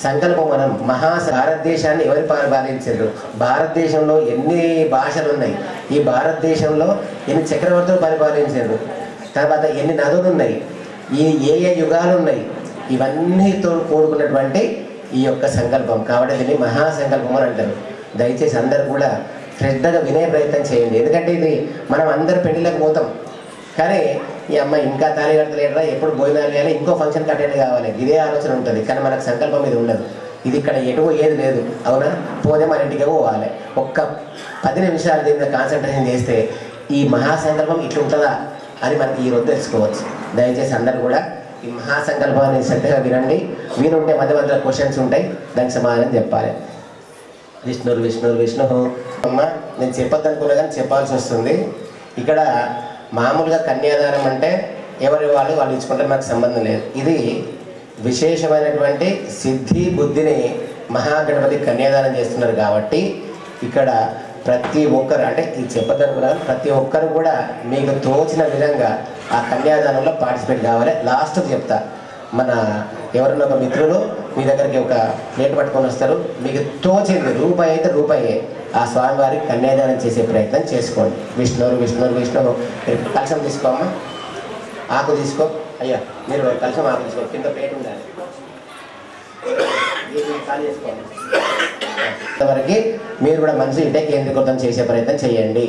సంకల్పం మనం భారతదేశాన్ని ఎవరు పరిపాలించారు? భారతదేశంలో ఎన్ని భాషలు ఉన్నాయి, ఈ భారతదేశంలో ఎన్ని చక్రవర్తులు పరిపాలించారు, తర్వాత ఎన్ని నదులు ఉన్నాయి, ఏ యుగాలు ఉన్నాయి, ఇవన్నీతో కూడుకున్నటువంటి ఈ యొక్క సంకల్పం. కాబట్టి దీన్ని మహాసంకల్పం అని అంటారు. దయచేసి అందరూ కూడా శ్రద్ధగా వినే ప్రయత్నం చేయండి. ఎందుకంటే ఇది మనం అందరు పెళ్లిళ్ళకి పోతాం, కానీ ఈ అమ్మాయి ఇంకా తాళి కట్టలేదా, ఎప్పుడు భోజనాలు చేయాలి, ఇంకో ఫంక్షన్కి అటెండ్ కావాలి, ఇదే ఆలోచన ఉంటుంది. కానీ మనకు సంకల్పం ఇది ఉండదు. ఇది ఇక్కడ ఎటు ఏది లేదు, అవునా? పోతే మన ఇంటికి పోవాలి. ఒక్క 10 నిమిషాలు దీని మీద కాన్సన్ట్రేషన్ చేస్తే ఈ మహాసంకల్పం ఇట్లా ఉంటుందా అని మనకి ఈరోజు తెలుసుకోవచ్చు. దయచేసి అందరూ కూడా ఈ మహాసంకల్పాన్ని శ్రద్ధగా వినండి. వినుంటే మధ్య మధ్యలో క్వశ్చన్స్ ఉంటాయి, దానికి సమాధానం చెప్పాలి. విష్ణురు విష్ణురు విష్ణు అమ్మ నేను చెప్పొద్దు అనుకున్నా కానీ చెప్పాల్సి వస్తుంది. ఇక్కడ మామూలుగా కన్యాదానం అంటే ఎవరి వాళ్ళు ఇచ్చుకుంటే నాకు సంబంధం లేదు. ఇది విశేషమైనటువంటి సిద్ధి బుద్ధిని మహాగణపతి కన్యాదానం చేస్తున్నారు. కాబట్టి ఇక్కడ ప్రతి ఒక్కరు అంటే ఇది చెప్పొద్దు అనుకున్నా ప్రతి ఒక్కరు కూడా మీకు తోచిన విధంగా ఆ కన్యాదానంలో పార్టిసిపేట్ కావాలి. లాస్ట్కి చెప్తా, మన ఎవరన్నా ఒక మిత్రులు మీ దగ్గరికి ఒక ప్లేట్ పట్టుకొని వస్తారు, మీకు తోచింది రూపాయి అయితే రూపాయే ఆ స్వామివారికి కన్యాదానం చేసే ప్రయత్నం చేసుకోండి. విష్ణువు విష్ణువు విష్ణువు కలశం తీసుకోమ్మా, ఆకు తీసుకో. అయ్యా మీరు కలశం ఆకు తీసుకో, కింద ప్లేట్ ఉండాలి, ఖాళీ చేసుకోండి. ఇంతవరకు మీరు కూడా మనసు ఇంటే కేంద్రీకృతం చేసే ప్రయత్నం చేయండి.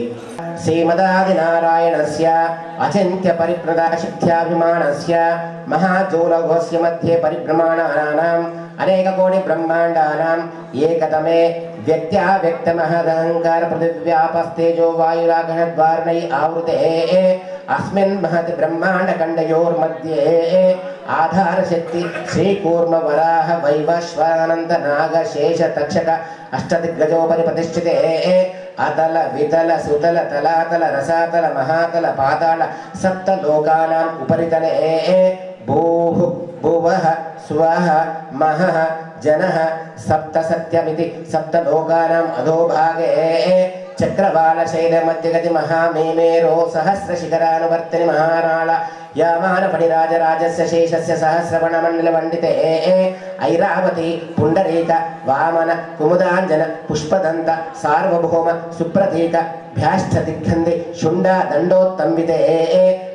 శ్రీమదాది నారాయణస్య అచింత్య పరిప్రదాశక్త్యాభిమానస్య మహాజోలఘోస్య మధ్యే పరిభ్రమాణానాం అనేక కోటి బ్రహ్మాండానాం ఏకతమే వ్యక్త్యా వ్యక్తమహదహంకార పృథివ్యాపస్తేజో వాయురాకాశద్వారణై ఆవృతే అస్మిన్ మహతి బ్రహ్మాండ ఖండయోర్మధ్యే ఆధార శక్తి శ్రీకూర్మ వరాహ వైవశ్వానంద నాగ శేష తక్షక అష్టదిగ్గజోపరి ప్రతిష్ఠితే అతల వితల సుతల తలాతల రసాతల మహాతల పాతాళ సప్త లోకానాం ఉపరితలే భూః భువః స్వః మహః జనః సప్త సత్యమితి సప్త లోకానాం అధోభాగే చక్రవాల శైల మధ్యగతి మహామేమేరో సహస్ర శిఖరానువర్తిని మహారాళ యామాన పడిరాజరాజస్య శేషస్య సహస్రవణ మండల వండితే ఐరావతి పుండరీక వామన కుముదాంజన పుష్పదంత సార్వభౌమ సుప్రతీక భ్యాష్ట దిగ్గంధి శుండ దండోత్తంబితే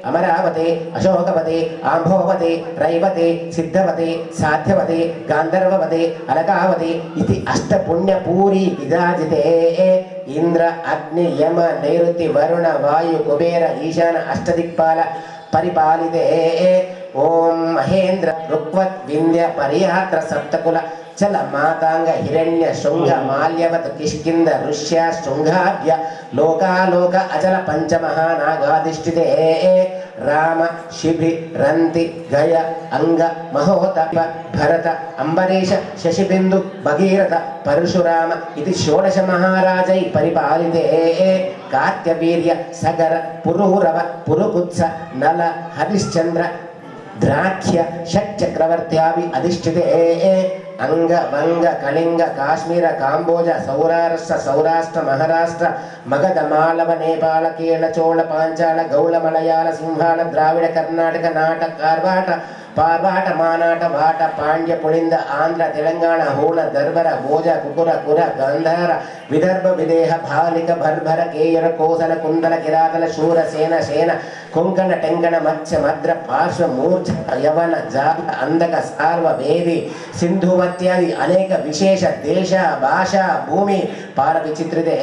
అమరావతి అశోకవతి ఆంభోవతి రైవతి సిద్ధవతి సాధ్యవతి గాంధర్వవతి అలకావతి ఇది అష్టపుణ్యపూరి విరాజితే ఇంద్ర అగ్ని యమ నైరుతి వరుణ వాయు కుబేర ఈశాన అష్టదిక్పాల పరిపాలితే ఓం మహేంద్ర రుక్వత్ వింధ్య పరియాత్ర సప్తకుల చల మాతాంగ హిరణ్య శృంగ మాల్యవత్ కిష్కింద ఋష్య శృంగాభ్య లోకాలోక అచల పంచమహానాగాధిష్ఠితే రామ శిభి రంతి గయ అంగ మహోత భరత అంబరీష శశిబిందు భగీరథ పరశురామ ఇది షోడశ మహారాజై పరిపాలితే కార్త్యవీర్య సగర పురూరవ పురుకుత్స నల హరిశ్చంద్ర ద్రాఖ్య షట్చక్రవర్త్యాభి అధిష్ఠితే అంగ వంగ కళింగ కాశ్మీర కాంబోజ సౌరాష్ట్ర మహారాష్ట్ర మగధ మాలవ నేపాళ కేరళ చోళ పాంచాల గౌళ మలయాళ సింహాల ద్రావిడ కర్ణాటక నాట కార్వాట పార్వాట మానాట వాట పాండ్య పుళింద ఆంధ్ర తెలంగాణ హూణ దర్భర భోజ కుకుర కుర గంధార విదర్భ విదేహ భాలిక భర్భర కేయర కోసల కుందల కిరాతల శూర సేన సేన కొంకణ టెంకణ మత్స్య మద్ర పార్శ్వ మూర్ఛ యవన జాత అందక సార్వ వేది సింధువత్యాది అనేక విశేష దేశ భాష భూమి పార విచిత్రితే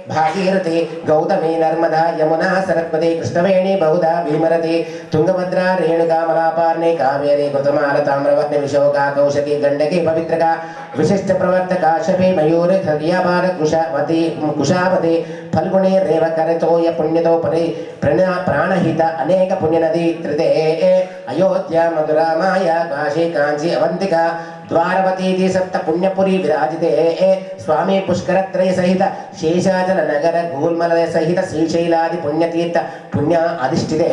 భాగీరథి గౌతమి నర్మదా యమునా సరస్వతి కృష్ణవేణి బహుధా భీమరథి తుంగభద్రా రేణుకా మలాపార్ణి కావేరి కృతమాల తామ్రవర్ణి విశోకా కౌశకి గండకి పవిత్రక విశిష్ట ప్రవర్తక శపి మయూరి ధర్యాపార కుశావతి ఫల్గుణి రేవ కరతోయ పుణ్యతో పరి ప్రాణహిత అనేక పుణ్యనది త్రితే అయోధ్య మధురా మాయా కాశీ కాంచి అవంతిక ద్వారవతీతి సప్త పుణ్యపురి విరాజితే స్వామి పుష్కరత్రయ సహిత శేషాచల నగర గూల్మలయ సహిత శ్రీశైలాది పుణ్యతీర్థ పుణ్య అధిష్ఠితే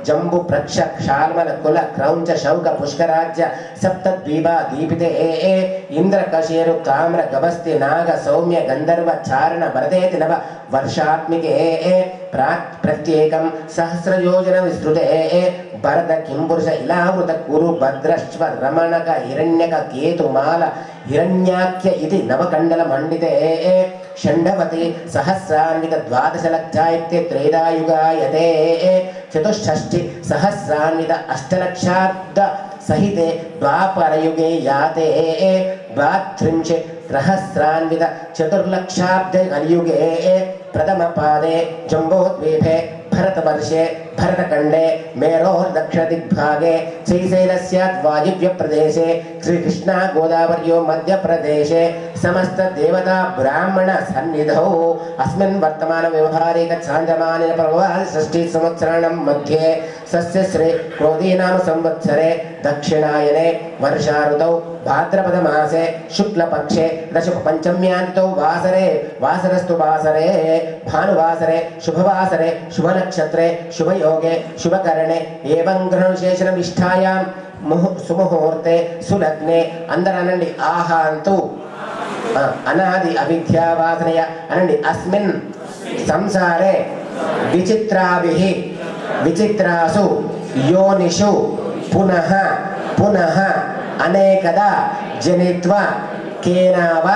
జంబు ప్రక్ష క్షాల్మల కుల క్రౌంచ శౌక పుష్కరాజ్య సప్తద్వీపా దీపితే ఇంద్ర కశేరు కామ్ర గవస్తి నాగ సౌమ్య గంధర్వ చారణ భరతేతి నవ వర్షాత్మికే ప్రత్యేకం సహస్రయోజన విస్తృతే భరత కింపురుష ఇలావృత కురు భద్రశ్వ రమణక హిరణ్యక కేతుమాల హిరణ్యాఖ్య ఇది నవకండల మండితే షండవతి సహస్రాన్విత ద్వాదశ లక్షాయిత్య త్రేదాయుగాయతే చతుషష్ఠి సహస్రాన్విత అష్టలక్షాబ్ద సహితే ద్వాపరయుగే యాతే ద్వాత్రింశ సహస్రాన్విత చతుర్లక్షాబ్ద కలియుగే ప్రథమ పాదే జంబోద్వీపే భరతవర్షే భరతఖండే మేరోర్దక్షిణదిగ్భాగే శ్రీశైలస్యాద్వాయువ్యప్రదేశే శ్రీకృష్ణా గోదావర్యో మధ్యప్రదేశే సమస్త దేవతా బ్రాహ్మణ సన్నిధౌ అస్మిన్ వర్తమాన వ్యవహారిక చాంద్రమానిన ప్రవాహ షష్ఠి సంవత్సరాణం మధ్యే సస్య శ్రీ క్రోధీనామ సంవత్సరే దక్షిణాయనే వర్షారుతౌ భాద్రపద మాసే శుక్లపక్షే దశ పంచమ్యాంతో వాసరే వాసరస్తు వాసరే భానువాసరే శుభవాసరే శుభనక్షత్రే శుభయోగే శుభకరణే ఏవం గ్రహణశేషణ విష్ఠాయాం సుముహూర్తే సులగ్నే అందరనండి ఆహాంతు అనాది అవిద్యావాసనయ అనండి అస్మిన్ సంసారే విచిత్రాభిః విచిత్రాసు యోనిషు పునః పునః అనేకదా జనిత్వ కేనావ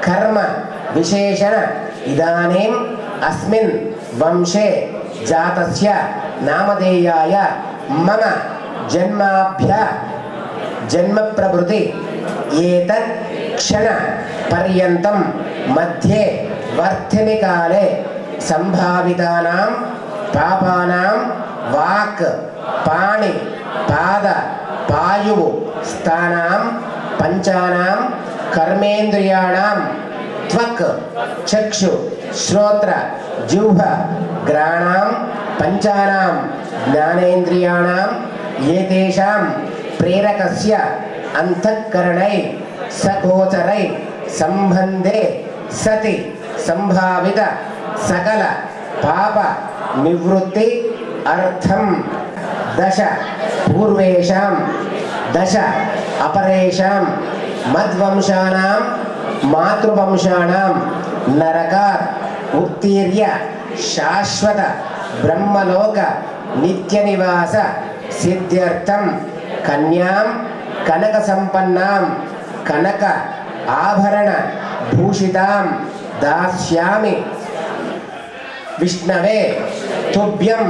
కర్మ విశేషణ ఇదానీం అస్మిన్ వంశే జాతస్య నామధేయాయ మమ జన్మాభ్య జన్మ ప్రభృతి ఏతత్ క్షణ పర్యంతం మధ్యే వర్ధిని కాలే సంభావితానాం పాపానాం వాక్ పాణి పాద పాయువు స్థానాం పంచానాం కర్మేంద్రియాణాం త్వక్ చక్షు శ్రోత్ర జిహ్వ గ్రాణాం పంచానాం జ్ఞానేంద్రియాణాం ఏతేషాం ప్రేరకస్య అంతఃకరణై సగోచరై సంబంధే సతి సంభావిత సకల పాప నివృత్తి అర్థం దశ పూర్వేషాం దశ అపరేషాం మద్వంశానాం మాతృవంశానాం నరకాత్ ఉత్తీర్య శాశ్వత బ్రహ్మలోక నిత్య నివాస సిద్ధ్యర్థం కన్యాం కనక సంపన్నాం కనక ఆభరణ భూషితాం దాస్యామి విష్ణవే తుభ్యం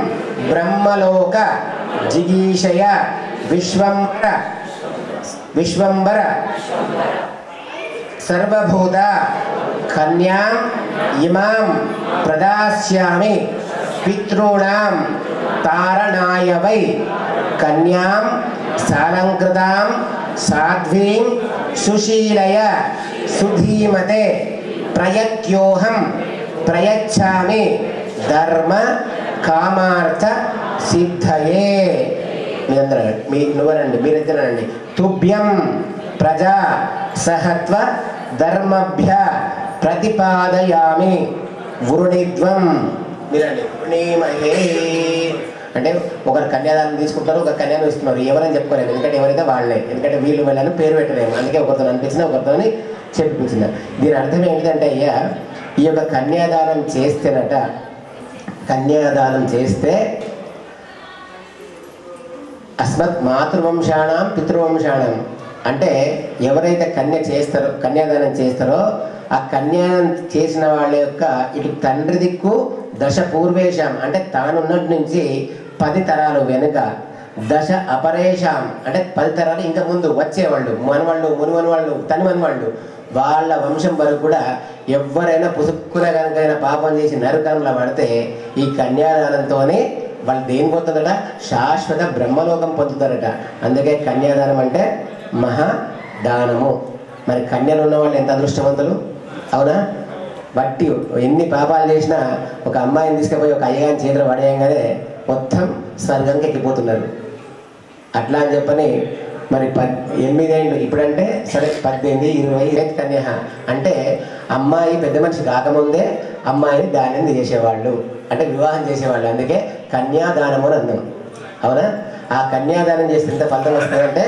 బ్రహ్మలోక జిగీషయ విశ్వంబర సర్వభూత కన్యాం ఇమాం ప్రదాస్యామి పితॄణాం తారణాయ వై కన్యాం సాలంకృతాం సాధ్వీం సుశీలయ సుధీమతే ప్రయత్యోహం ప్రయచ్ఛామి ధర్మ కామార్థ సిద్ధయే. మీరందరూ నువ్వనండి, మీరిద్దరండి. తుభ్యం ప్రజా సహత్వ ధర్మభ్య ప్రతిపాదయామి వృణిద్వం. మీరండి వృణీమహే అంటే ఒకరు కన్యాదానం తీసుకుంటారు, ఒక కన్యాను ఇస్తున్నారు. ఎవరని చెప్పుకోలేము, ఎందుకంటే ఎవరైతే వాళ్ళే, ఎందుకంటే వీళ్ళు వెళ్ళని పేరు పెట్టలేము. అందుకే ఒకరితో అనిపించింది, ఒకరితో చెప్పించింది. దీని అర్థం ఏంటంటే అయ్యా, ఈ యొక్క కన్యాదానం చేస్తేనట, కన్యాదానం చేస్తే అస్మత్ మాతృవంశాణం పితృవంశాణం అంటే ఎవరైతే కన్యాదానం చేస్తారో ఆ కన్యాదానం చేసిన వాళ్ళ యొక్క ఇటు తండ్రి దిక్కు దశ పూర్వేశం అంటే తానున్నటి నుంచి 10 తరాలు వెనుక, దశ అపరేషాం అంటే 10 తరాలు ఇంకా ముందు వచ్చేవాళ్ళు, మనవాళ్ళు మునిమనవాళ్ళు తనిమనవాళ్ళు, వాళ్ళ వంశం వరకు కూడా ఎవరైనా పుసుక్కున కనుకైనా పాపం చేసి నరకంలో పడితే ఈ కన్యాదానంతోనే వాళ్ళు దేని పొందుతారట, శాశ్వత బ్రహ్మలోకం పొందుతారట. అందుకే కన్యాదానం అంటే మహాదానము. మరి కన్యలు ఉన్న వాళ్ళు ఎంత అదృష్టవంతులు, అవునా? బట్టి ఎన్ని పాపాలు చేసినా ఒక అమ్మాయిని తీసుకుపోయి ఒక అయ్యగాని చేతిలో పడేయంగానే మొత్తం స్వర్గంకి ఎక్కిపోతున్నారు. అట్లా అని చెప్పని మరి 8 ఏళ్ళు ఇప్పుడంటే సరే 18, 20 కన్య అంటే అమ్మాయి పెద్ద మనిషి కాకముందే అమ్మాయిని దానం చేసేవాళ్ళు, అంటే వివాహం చేసేవాళ్ళు. అందుకే కన్యాదానము అని అన్నాం, అవునా? ఆ కన్యాదానం చేస్తే ఎంత ఫలితం వస్తుందంటే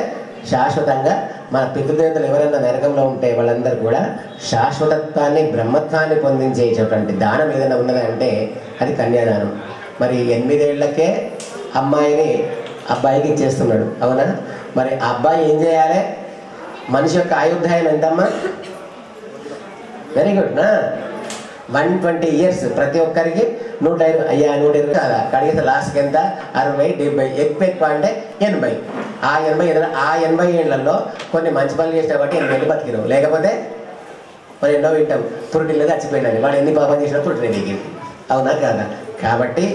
శాశ్వతంగా మన పితృదేవతలు ఎవరైనా నరకంలో ఉంటే వాళ్ళందరూ కూడా శాశ్వతత్వాన్ని బ్రహ్మత్వాన్ని పొందించేటటువంటి దానం ఏదైనా ఉన్నదంటే అది కన్యాదానం. మరి 8 ఏళ్లకే అమ్మాయిని అబ్బాయికి ఇచ్చేస్తున్నాడు, అవునా? మరి ఆ అబ్బాయి ఏం చేయాలి? మనిషి యొక్క ఆయుర్దాయం ఎంతమ్మా? వెరీ గుడ్ నా 120 ఇయర్స్. ప్రతి ఒక్కరికి 120 అయ్యా 120 కాదా కడిగితే లాస్ట్కి ఎంత 60, 70 ఎక్కువ అంటే 80. ఆ 80 ఏళ్లలో కొన్ని మంచి పనులు చేసినా బట్టి 8 ఏళ్ళు బతికినావు, లేకపోతే మరి ఎన్నో వింటాం పురుటిల్లో చచ్చిపోయినాడు, వాడు ఎన్ని పాపం చేసినా పురుటిని దిగింది, అవునా కాదా? కాబట్టి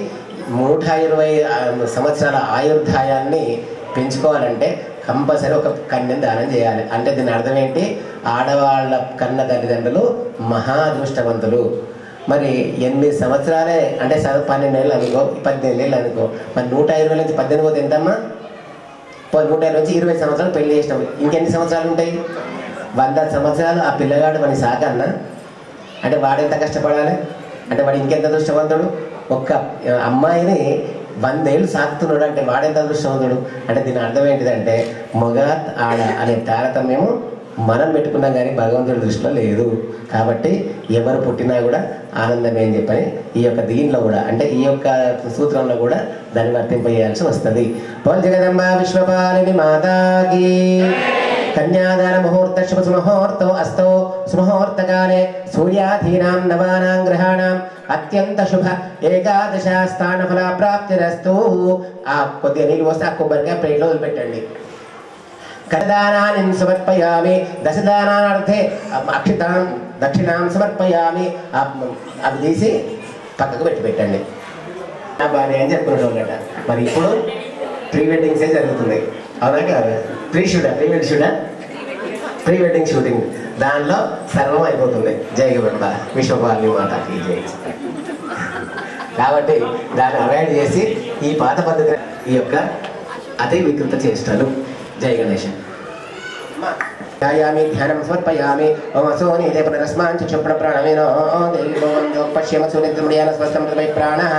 120 సంవత్సరాల ఆయుర్దాయాన్ని పెంచుకోవాలంటే కంపల్సరీ ఒక కన్యను దానం చేయాలి. అంటే దీని అర్థం ఏంటి? ఆడవాళ్ళ కన్న తల్లిదండ్రులు మహాదృష్టవంతులు. మరి 8 సంవత్సరాలే అంటే 12 ఏళ్ళు అనుకో, 18 ఏళ్ళు అనుకో, మరి 120 నుంచి 18 పోతే ఎంతమ్మా? 120 నుంచి 20 సంవత్సరాలు పెళ్లి చేసినాం, ఇంకెన్ని సంవత్సరాలు ఉంటాయి? 100 సంవత్సరాలు ఆ పిల్లగాడు వాడిని సాకన్నా అంటే వాడెంత కష్టపడాలి? అంటే వాడు ఇంకెంత దృష్టవంతుడు? ఒక్క అమ్మాయిని 100 ఏళ్ళు సాకుతున్నాడు అంటే వాడెంత అదృష్టవంతుడు? అంటే దీని అర్థం ఏంటిదంటే మగ ఆడ అనే తారతమ్యము మనం పెట్టుకున్నాం కానీ భగవంతుడి దృష్టిలో లేదు. కాబట్టి ఎవరు పుట్టినా కూడా ఆనందమే అని చెప్పని ఈ యొక్క దీనిలో కూడా అంటే ఈ యొక్క సూత్రంలో కూడా దాన్ని వర్తింపజేయాల్సి వస్తుంది. పోల్ జగదంబ విశ్వపాలిని మాతాకి. కన్యాదాన ముహూర్త శుభ సుముహూర్తో అస్తో సుముహూర్తకాలే సూర్యాధీనాం నవానాం గ్రహాణం అత్యంత శుభ ఏకాదశ స్థాన ఫల ప్రాప్తిరస్తు. ఆ కొద్దిగా నీళ్ళు వస్తే ఆ కొబ్బరికాయ ప్లేట్లో వదిలిపెట్టండి. కరదానాన్ని సమర్పయామి, దశదానార్థే అక్షితాం దక్షిణాం సమర్పయామి. అవి తీసి పక్కకు పెట్టండి. నా భార్య అని చెప్పుకుంటాం. మరి ఇప్పుడు ప్రీ వెడ్డింగ్సే జరుగుతుంది, అవునా కాదు? ప్రీ వెడ్డింగ్ షూటింగ్ దానిలో సర్వం అయిపోతుంది. జై గురుబ విశ్వపాలిని మాతాకి జై. కాబట్టి దాన్ని అవాయిడ్ చేసి ఈ పాత పద్ధతి ఈ యొక్క అతి వికృత చేష్టలు. జై గణేష్. ध्यायामि ध्यानं समर्पयामि ओम सोनि देव पुनरस्मान् चक्षुप्र प्राणवेनो देवो पश्यम सुनिद्रमणियान स्वस्तं तमै प्राणः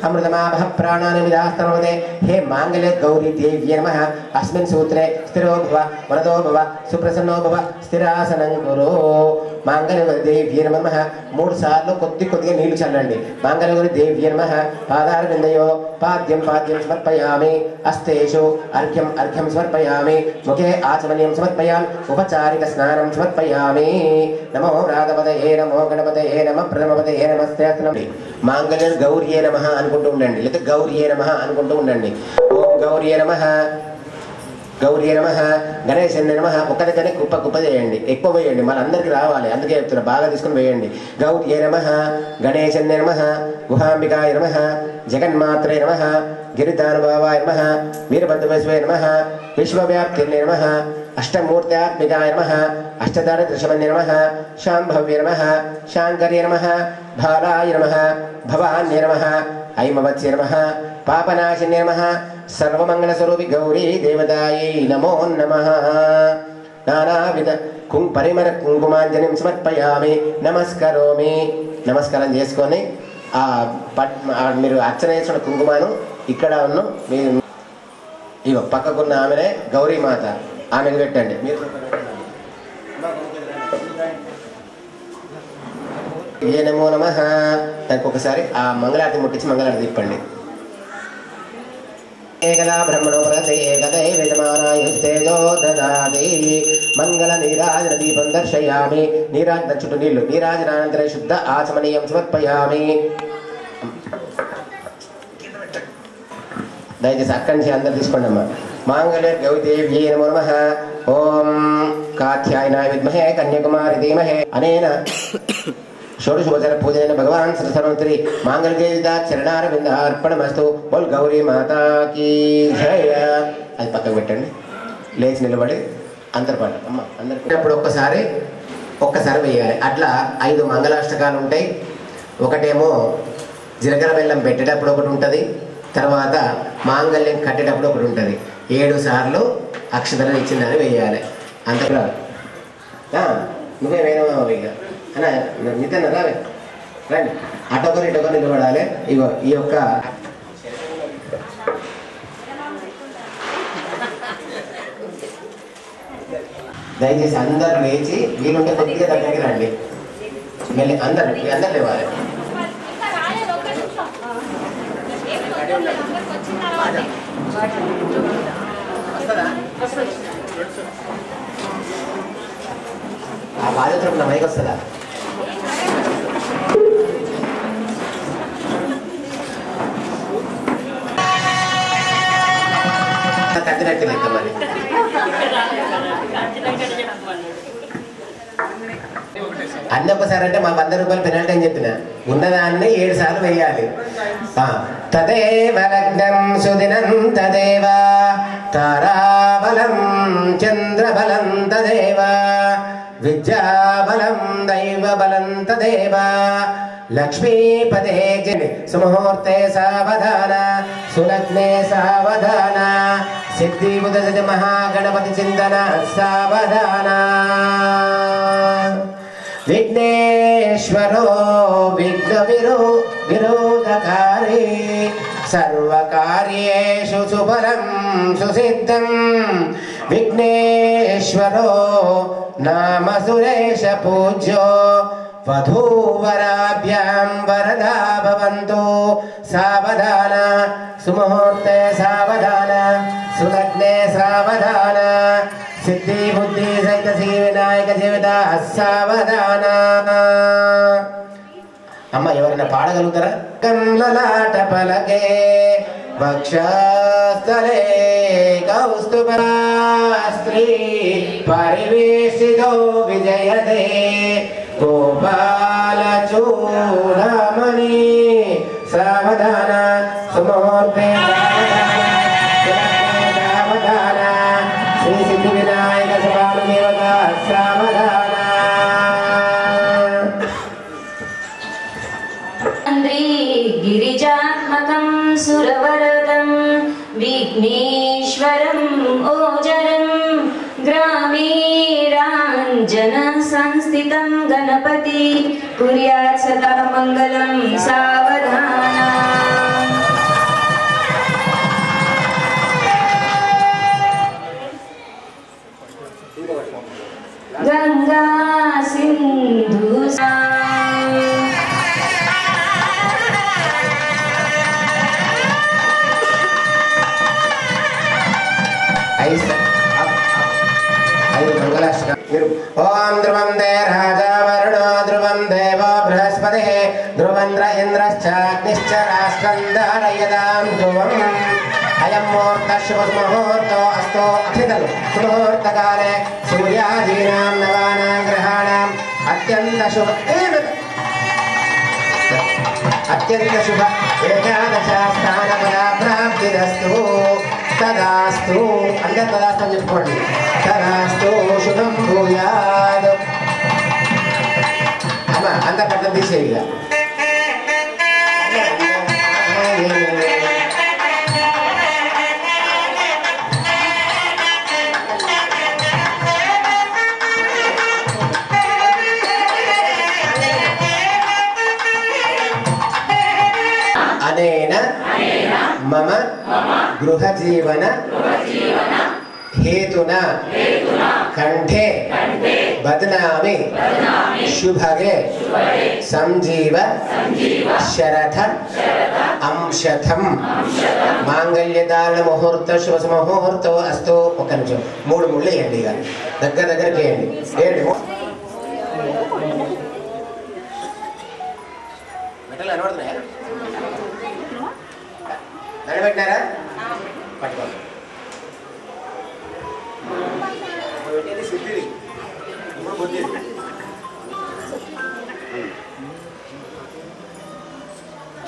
अमृतमाभः प्राणानि विदास्तनोदे हे मांगल्य गौरी देव्यै नमः अस्मिन् सूत्रे स्थिरो भव वरदो भव सुप्रसन्नो भव स्थिरासनं कुरु मांगल्य देव्यै नमः మూడు సార్లు కొద్దిగా నీళ్లు చల్లండి మాంగళ్య గౌరీ దేవ్యై నమః పాదారవిందయో పాద్యం సమర్పయామి అస్తేషు అర్ఘ్యం సమర్పయామి ముఖే ఆచమనీయం సమర్పయామి ఉపచారిక స్నానం సమర్పయామి నమో రాధపదయే నమో గణపతయే నమః ప్రథమపదయే నమస్తే మాంగళ్య గౌరియే నమః అనుకుంటూ ఉండండి లేదా గౌరియే నమః అనుకుంటూ ఉండండి ఓం గౌరియే నమః గౌరీ నమః గణేశాయ నమః ఒక్క దగ్గరనే కుప్ప చేయండి ఎక్కువ వేయండి మన అందరికి రావాలి అందుకే చెప్తున్నా బాగా తీసుకుని వేయండి గౌరీ నమః గణేశాయ నమః గుహాంబికాయ నమః జగన్మాత్రే నమః గిరిదానుభావాయ నమః వీరభద్రవశవాయ నమః విశ్వవ్యాప్తిర్నే నమః అష్టమూర్త్యాత్మికాయ నమః అష్టదారదృశమన్య నమః శాంభవ్య నమః శాంకర్య నమః భారాయ నమః భవాన్య నమః ఐమవత్స్య నమః పాపనాశిన్య నమః सर्वमंगलस्वरूपी गौरी देवतायै नमो नमः नानाविध परिमल कुंकुमांजलिं समर्पयामि नमस्करोमि నమస్కారం చేసుకొని మీరు అర్చన చేసిన కుంకుమాను ఇక్కడ ఉన్న మీరు ఇగో పక్కకున్న ఆమెనే గౌరీ మాత ఆమెకు పెట్టండి మీరు ఏ నమో నమః దానికి ఒకసారి ఆ మంగళారతి ముట్టించి మంగళారతి తిప్పండి एकदा ब्रह्मणो प्रदे एकदे विद्यमानायुस्तेजो ददाति मंगल नीराजन दीपं दर्शयामि नीराजन చుట్టూ నీళ్లు నీరాజనానంతరం శుద్ధ ఆచమనీయం సమర్పయామి దయచేసి అక్కడి నుంచి అందరు తీసుకోండి అమ్మా మాంగళ్య గౌరీదేవ్యై నమో నమః ఓం కాత్యాయనాయ విద్మహే కన్యాకుమారి ధీమహి అనేన षोडशोपचार पूजन भगवान सरस्वती मांगल्यदा चरणारविंद अर्पणमस्तु बोल गौरी माता की जय అది పక్కకు పెట్టండి లేచి నిలబడి అంతర్పాటు అమ్మ అందరిప్పుడు ఒక్కసారి వేయాలి అట్లా 5 మంగళాష్టకాలు ఉంటాయి ఒకటేమో జీలకర్ర బెల్లం పెట్టేటప్పుడు ఒకటి ఉంటుంది తర్వాత మాంగళ్యం కట్టేటప్పుడు ఒకటి ఉంటుంది 7 సార్లు అక్షతలు ఇచ్చిందని వేయాలి అంతగా నువ్వే వేయడం ఇక అన్నా నిజంగా రావే రండి అటొకరు ఇటొకరు నిలబడాలి ఇగో ఈ యొక్క దయచేసి అందరు లేచి వీలుంటే కొద్దిగా దగ్గరికి రండి మళ్ళీ అందరు లేవాలి ఆ బాధ్యత నా మైకి వస్తుందా కట్టినట్టు లెక్క మరి అన్ని ఒకసారి అంటే మా 100 రూపాయలు పెనాల్టీ అని చెప్పిన ఉన్నదాన్ని 7 సార్లు వేయాలి తదేవ లగ్నం సుదినం తదేవ తారాబలం చంద్రబలం తదేవ విద్యాబలం దైవబలం తదేవ లక్ష్మీపదే సుముహూర్తే సావధాన సులగ్నే సావధాన సిద్ధి బుధ మహాగణపతి చింతన సావధాన విఘ్నేశ్వరో విఘ్న విరోధకారి సర్వకార్యేషు సుఫలం సుసిద్ధం విఘ్నేశ్వరో నామ సురేశ పూజ్యో వధూవరాభ్యాం వరదా భవంతు సావధాన సుముహూర్తే సావధాన సులగ్నే సావధాన సిద్ధి బుద్ధి సహిత శ్రీ వినాయక జీవిత సావధాన అమ్మ ఎవరైనా పాడగలుగుతారా కమలలాట పలకే వక్షస్థలే కౌస్తుభాస్త్రీ పరివేషితో విజయతే గోపాల చూడమణి సావధాన సుముహూర్తే సావధాన శ్రీ సిద్ధి వినాయక సభాను దేవత సావధాన గిరిజాత్మకం సురవరదం విఘ్నేశ్వరం ఓజరం గ్రామే జన సంస్థితం గణపతి కుర్యాత్ సదా మంగళం సావధాన. గంగా సింధు ఓం ధ్రువం దే రాజా వరుణో ధ్రువం దేవో బృహస్పతి ధ్రువంద్ర ఇంద్రశ్చాగ్నిశ్చ రాష్ట్రం ధారయదాం ధ్రువం. అయం ముహూర్త శుభ ముహూర్తో అస్తో అక్షితలు సుముహూర్తకాలే సూర్యాదీనాం నవానాం గ్రహాణాం అత్యంత శుభ ఏకాదశ స్థాన ప్రాప్తిరస్తు. తదాస్తు అంటే తదాస్తు అని చెప్పుకోండి. తదాస్తు శుభం భూయాద్. అమ్మా అంత పట్ల తీసేయి. అనేన మమ గృహజీవన హేతున కంఠే బధ్నామి శుభగే సంజీవ శరథ అంశథం. మాంగళ్యదాన ముహూర్త శుభ ముహూర్తో అస్తు. ఒక్క నిమిషం, 3 ముళ్ళు వేయండి. ఇక దగ్గరికి వేయండి. మెటల్ కనబడుతున్నాయా? నడబెట్టినారా? పట్టుకోండి. సిద్ధిది ఇప్పుడు బుద్ధి.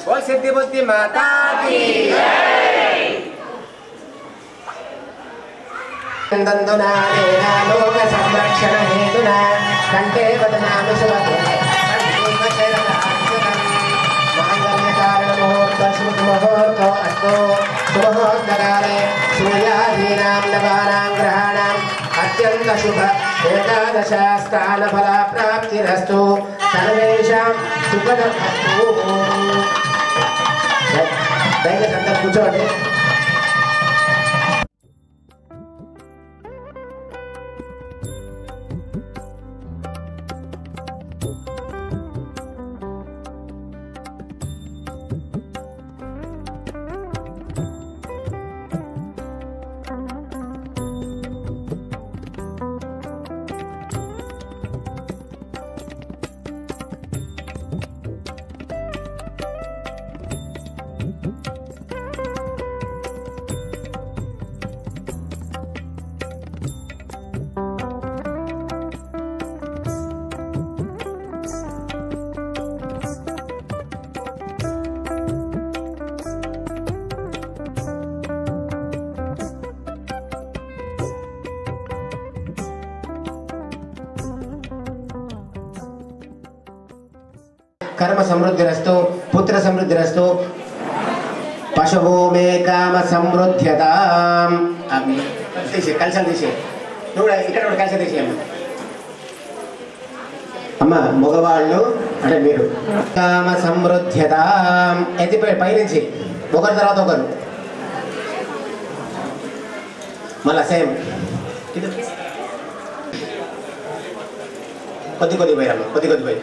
ఓ సిద్ధి బుద్ధి మాతాకి నందునా లోక సంరక్షణ హేతున కంటే వదనామి ముహూర్తో అస్తో శుభముహూర్తకాలే సూర్యాదీనాం నవానాం గ్రహాణాం అత్యంత శుభ ఏకాదశ స్థాన ఫల ప్రాప్తిరస్తు. సర్వేషాం సుఖదస్తు. దయచేసి అందరూ కూర్చోండి. कर्म समृद्धिरस्तु पुत्र समृद्धिरस्तु पशवो मे काम समृद्ध्यताम. తీసే కలిసి తీసే నువ్వు ఇక్కడ కలిసి తీసేయమ్మ. అమ్మ మగవాళ్ళు అంటే మీరు కామ సమృద్ధ్యతాం. ఎత్తిపోయి పైనుంచి ఒకరి తర్వాత ఒకరు మళ్ళా సేమ్ కొద్ది పోయాము. కొద్ది పోయి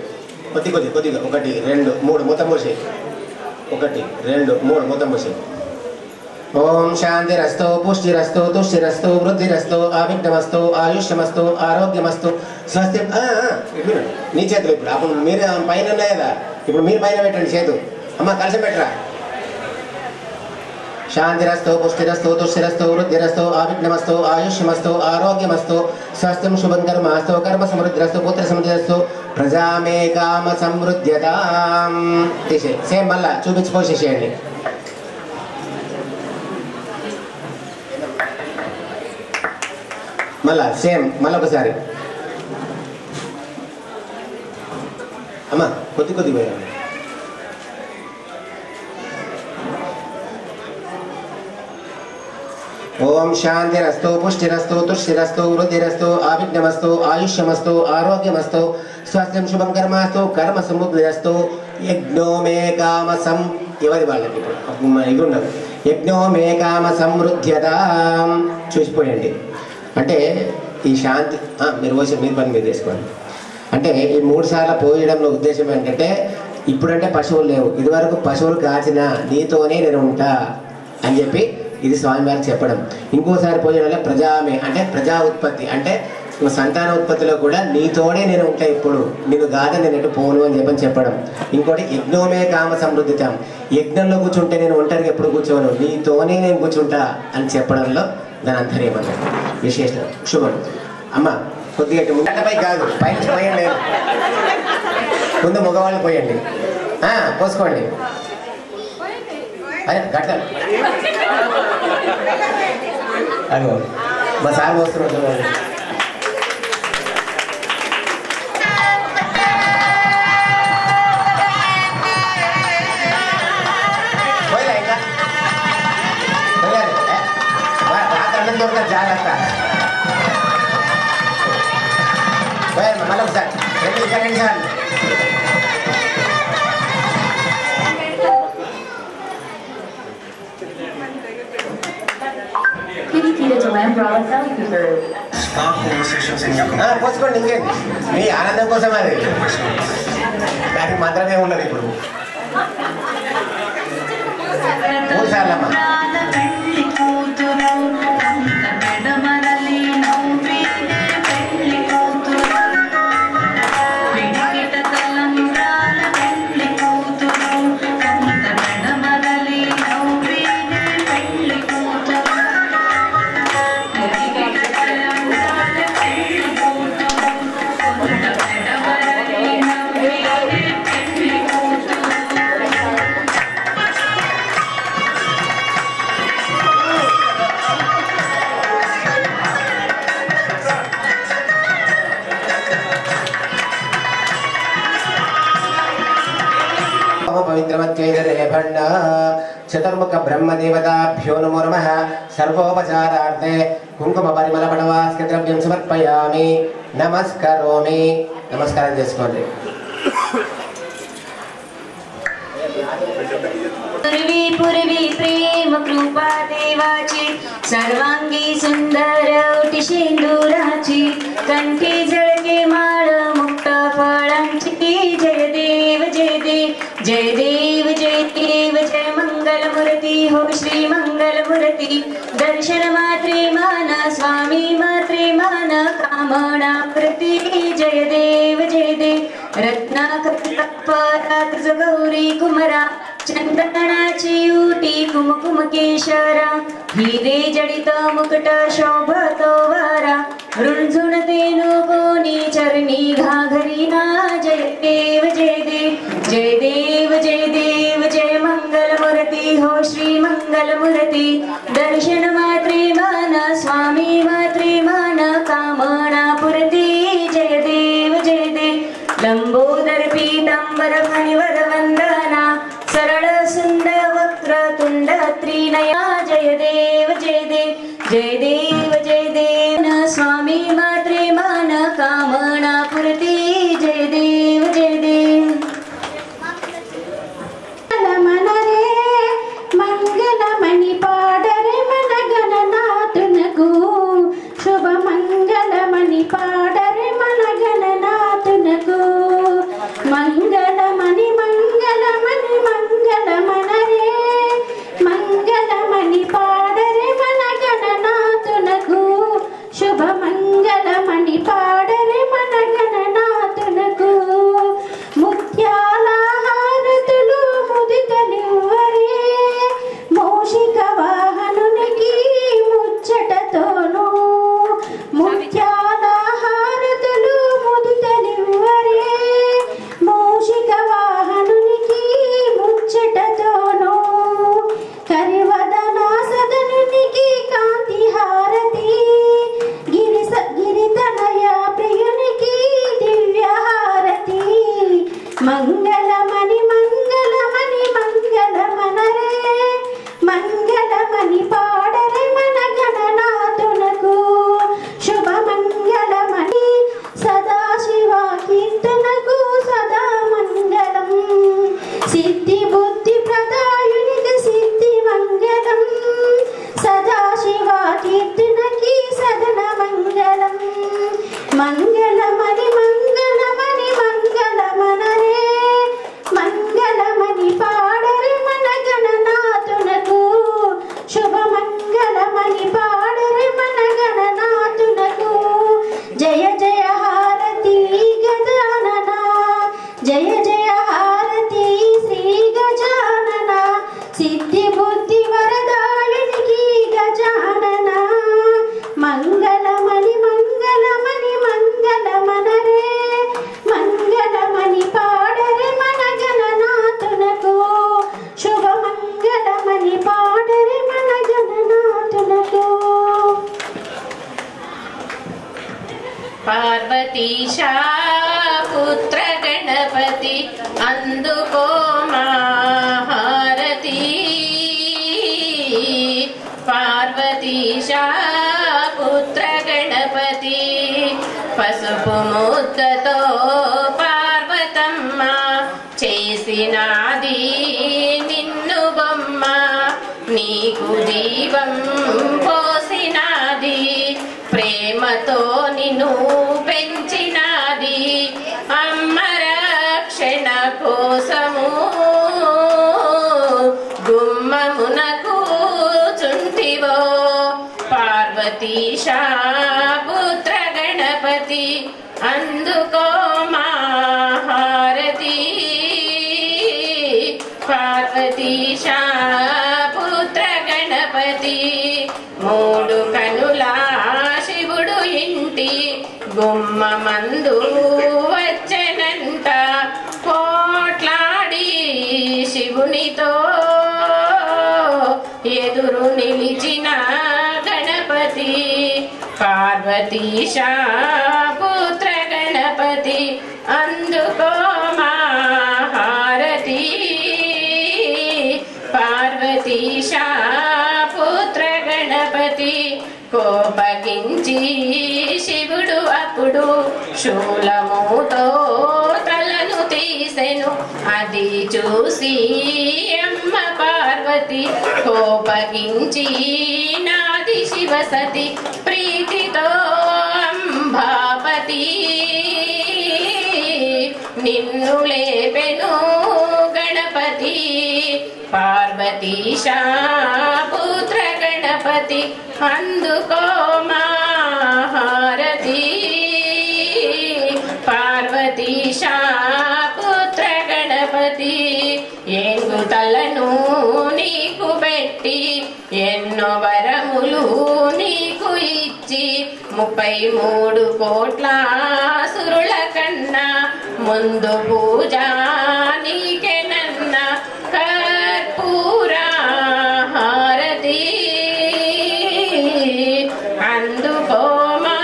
కొద్దిగా 1 2 3 మొత్తం పోసే. 1 2 3 మొత్తం పోసే. ఓం శాంతిరస్తు పుష్టిరస్తు తుష్టిరస్తు వృద్ధిరస్తు ఆవిఘ్నమస్తు ఆయుష్యమస్తు ఆరోగ్యమస్తు స్వస్తి. నీ చేతులు ఇప్పుడు అప్పుడు మీరు పైన ఉన్నాయి కదా, ఇప్పుడు మీరు పైన పెట్టండి చేతు. అమ్మ కలిసి పెట్టరా. శాంతిరస్తు పుష్టిరస్తు తుష్టిరస్తు వృద్ధిరస్తు ఆవిఘ్నమస్తు ఆయుష్యమస్తు ఆరోగ్యమస్తు స్వస్తిం శుభం కర్మస్తు కర్మ సమృద్ధిరస్తు పుత్ర సమృద్ధిరస్తు ప్రజామే కామ సమృద్ధ్యతాం. తీసే సేమ్ మళ్ళా చూపించి పోసేసేయండి. మళ్ళా సేమ్ మళ్ళీ ఒకసారి. అమ్మ కొద్ది పోయా. ఓం శాంతిరస్తు పుష్టిరస్తు తుష్టిరస్తు వృద్ధిరస్తు ఆవిఘ్నమస్తు ఆయుష్యమస్తు ఆరోగ్యమస్తు స్వాస్థ్యం శుభం కర్మాస్తు కర్మ సముద్రస్తు యజ్ఞో మే కామసం ఎవరి వాళ్ళకి ఇవి ఉండదు. యజ్ఞో మే కామ సమృద్ధ్యతాం చూసిపోయండి. అంటే ఈ శాంతి మీరు పోసి మీరు పని మీరు చేసుకోండి. అంటే ఈ 3 సార్లు పోయడంలో ఉద్దేశం ఏంటంటే ఇప్పుడంటే పశువులు లేవు, ఇదివరకు పశువులు కాచిన నీతోనే నేను ఉంటా అని చెప్పి ఇది స్వామివారు చెప్పడం. ఇంకోసారి పోయడం ప్రజామే అంటే ప్రజా ఉత్పత్తి అంటే సంతాన ఉత్పత్తిలో కూడా నీతోనే నేను ఉంటా, ఇప్పుడు నేను కాదని నేను ఎటు పోను అని చెప్పడం. ఇంకోటి యజ్ఞోమే కామ సమృద్ధితం, యజ్ఞంలో కూర్చుంటే నేను ఒంటరిగా ఎప్పుడు కూర్చోను, నీతోనే నేను కూర్చుంటా అని చెప్పడంలో దాని అంతర్యమన్నమాట విశేషం. శుభం. అమ్మ కొద్దిగా ముందటపై కాదు పైన పోయండి, ముందు మగవాళ్ళు పోయండి, పోసుకోండి. అదే గట్ట అదిగో మా సార్ పోస్తున్నారు. జాగ్రత్త మళ్ళీ ఒకసారి 2 నిమిషాలు. పోసుకోండి, ఇంకేంటి మీ ఆనందం కోసం అది, దానికి మాత్రమే ఉన్నది. ఇప్పుడు 3 సార్లమ్మా. చతుర్ముఖ బ్రహ్మదేవతాభ్యో నమో నమః. సర్వోపచారార్థే కుంకుమ పరిమళ పడవాస్క ద్రవ్యం సమర్పయామి. నమస్కరోమి. నమస్కారం చేసుకోండి. पूर्वी प्रेम कृपा देवाची सर्वांगी सुंदर ओटी शेंदुराची कंठी जळके माळ मुक्त फळांची जय देव जय देव जय देव जय देव जय मंगल मूर्ती हो श्री मंगल मूर्ती दर्शन मात्रे मान स्वामी मात्रे मान कामना प्रती जय देव रत्नाकरात गौरी कुमरा चंदनाची उटी कुमकुम केशरा हिरे जडित मुकुट शोभतो वारा रुंझुन देनु कोणी चरणी घाघरीना जय देव जय देव जय देव जय देव जय मंगल मूर्ती हो श्री मंगल मूर्ती दर्शन मात्रे मान स्वामी मात्रे मान कामना पूर्ती जय देव लंबोदर पीतांबर फणिवर वंदना सरळ सुंदर वक्र तुंड त्रिनया जय देव जय देव जय देव स्वामी मात्रे मान कामना पूर्ती जय देव मन रे मंगलमणि पाडरे मन गणनाथुनकु शुभ मंगलमणि पाडरे मन गणनाथुनकु मंगलमणि मंगलमणि मंगलमन रे मंगलमणि पाडरे मन गणनाथ పార్వతీశా పుత్ర గణపతి అందుకో మహారతి పార్వతీశా పుత్ర గణపతి పసుపు ముద్దతో పార్వతమ్మ చేసినాది నిన్ను బొమ్మ నీకు దీపం పోసినాది ప్రేమతో నిన్ను పెంచినాది అమ్మ రక్షణ కోసము గుమ్మమునకు చుంటివో పార్వతీశా పుత్ర గణపతి అందుకో మహారతి పార్వతీశా పుత్ర గణపతి మూడు కనుల శివుడు ఇంటి గుమ్మమందు వచ్చనంట పోట్లాడి శివునితో ఎదురు నిలిచిన గణపతి పార్వతీశా పుత్ర గణపతి అందుకో మహారతి పార్వతీశా పుత్ర గణపతి కోపగించి శివుడు అప్పుడు శూలముతో తలను తీసెను అది చూసి అమ్మ పార్వతి కోపగించి నాది శివసతి ప్రీతితో అంబాపతి నిన్ను లేపెను గణపతి పార్వతీశా పుత్ర గణపతి అందుకో మహారతి పార్వతీశా పుత్ర గణపతి ఏనుగుతలను నీకు పెట్టి ఎన్నో వరములు నీకు ఇచ్చి 33 కోట్ల సురుల కన్నా ముందు పూజ నీకెనన్న కర్పూర హారతి అందుకో మా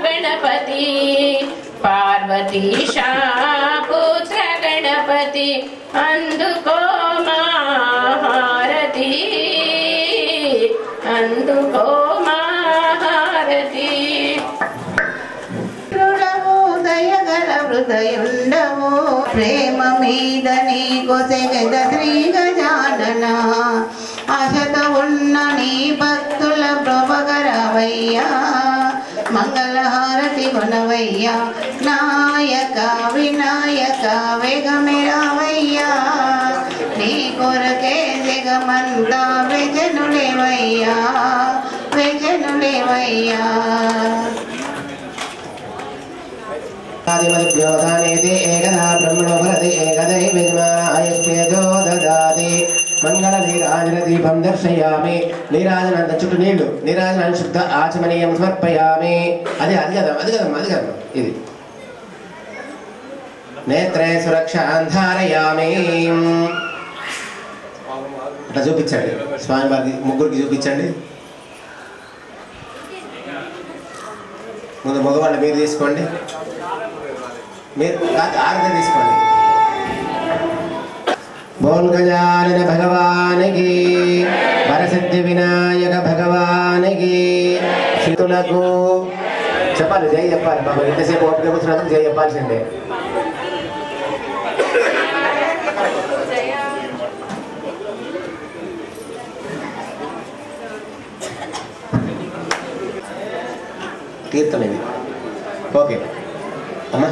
గణపతి పార్వతీశా పుత్ర గణపతి అందుకో మహారతి అందుకో మహారతి దయగల హృదయుండవు ప్రేమ మీద నీకు సెగద శ్రీ గజానన ఆశత ఉన్న నీ భక్తుల ప్రభగరవయ్యా మంగళహారతి గుణవయ్యా నాయక వినాయక వేగమిరావయ్యా నీ కొరకే జగమంతా వెజనులేవయ్యా వెజనులేవయ్యా ఆదిమద్యోధానేతి ఏకదా బ్రహ్మణో భరతి ఏకదై విద్మాయస్తేజో దదాతి మంగళ నీరాజన దీపం దర్శయామి నీరాజనంత చుట్టూ నీళ్లు నీరాజనాన్ని శుద్ధ ఆచమనీయం సమర్పయామి అది కదా ఇది నేత్రే సురక్షాన్ ధారయామి అట్లా చూపించండి స్వామివారికి ముగ్గురికి చూపించండి ముందు మగవాళ్ళు మీరు తీసుకోండి మీరు ఆరతి తీసుకోండి బోల్ గజానన భగవానికి వరసిద్ధి వినాయక భగవానికి శితులకు చెప్పాలి జై చెప్పాలి బాబా ఎంతసేపు ఓపిక కూర్చున్నప్పుడు జై చెప్పాల్సిందే కీర్తన ఇది ఓకే అమ్మా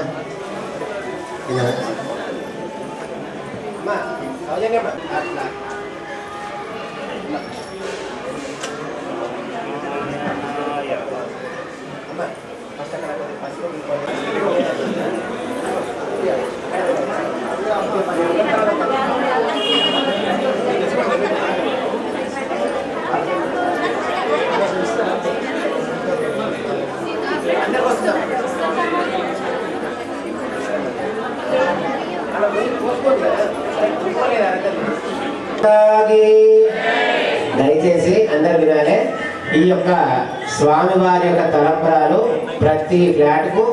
ఈ యొక్క స్వామివారి యొక్క తలంబరాలు ప్రతి ఫ్లాట్కు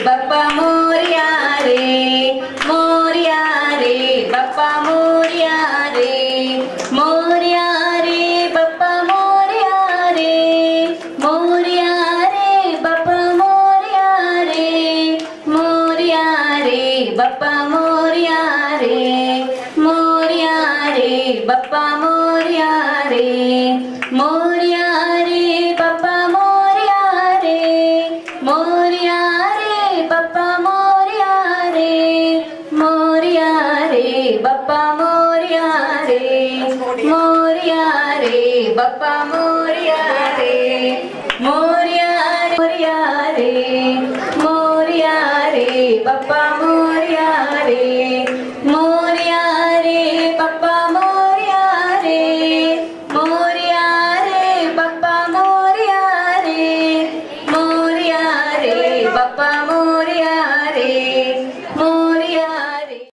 Bappa Moria re, Moria re, Bappa Moria re, Moria re, Bappa Moria re, Moria re, Bappa Moria re, Moria re, Bappa Moria re, Moria re, Bappa Moria re, Moria re, Bappa Moria re, Moria Bappa Moria re, Moria re, Bappa Moria re, Moria re, Bappa Moria re, Moria re, Moria re, Moria re, Bappa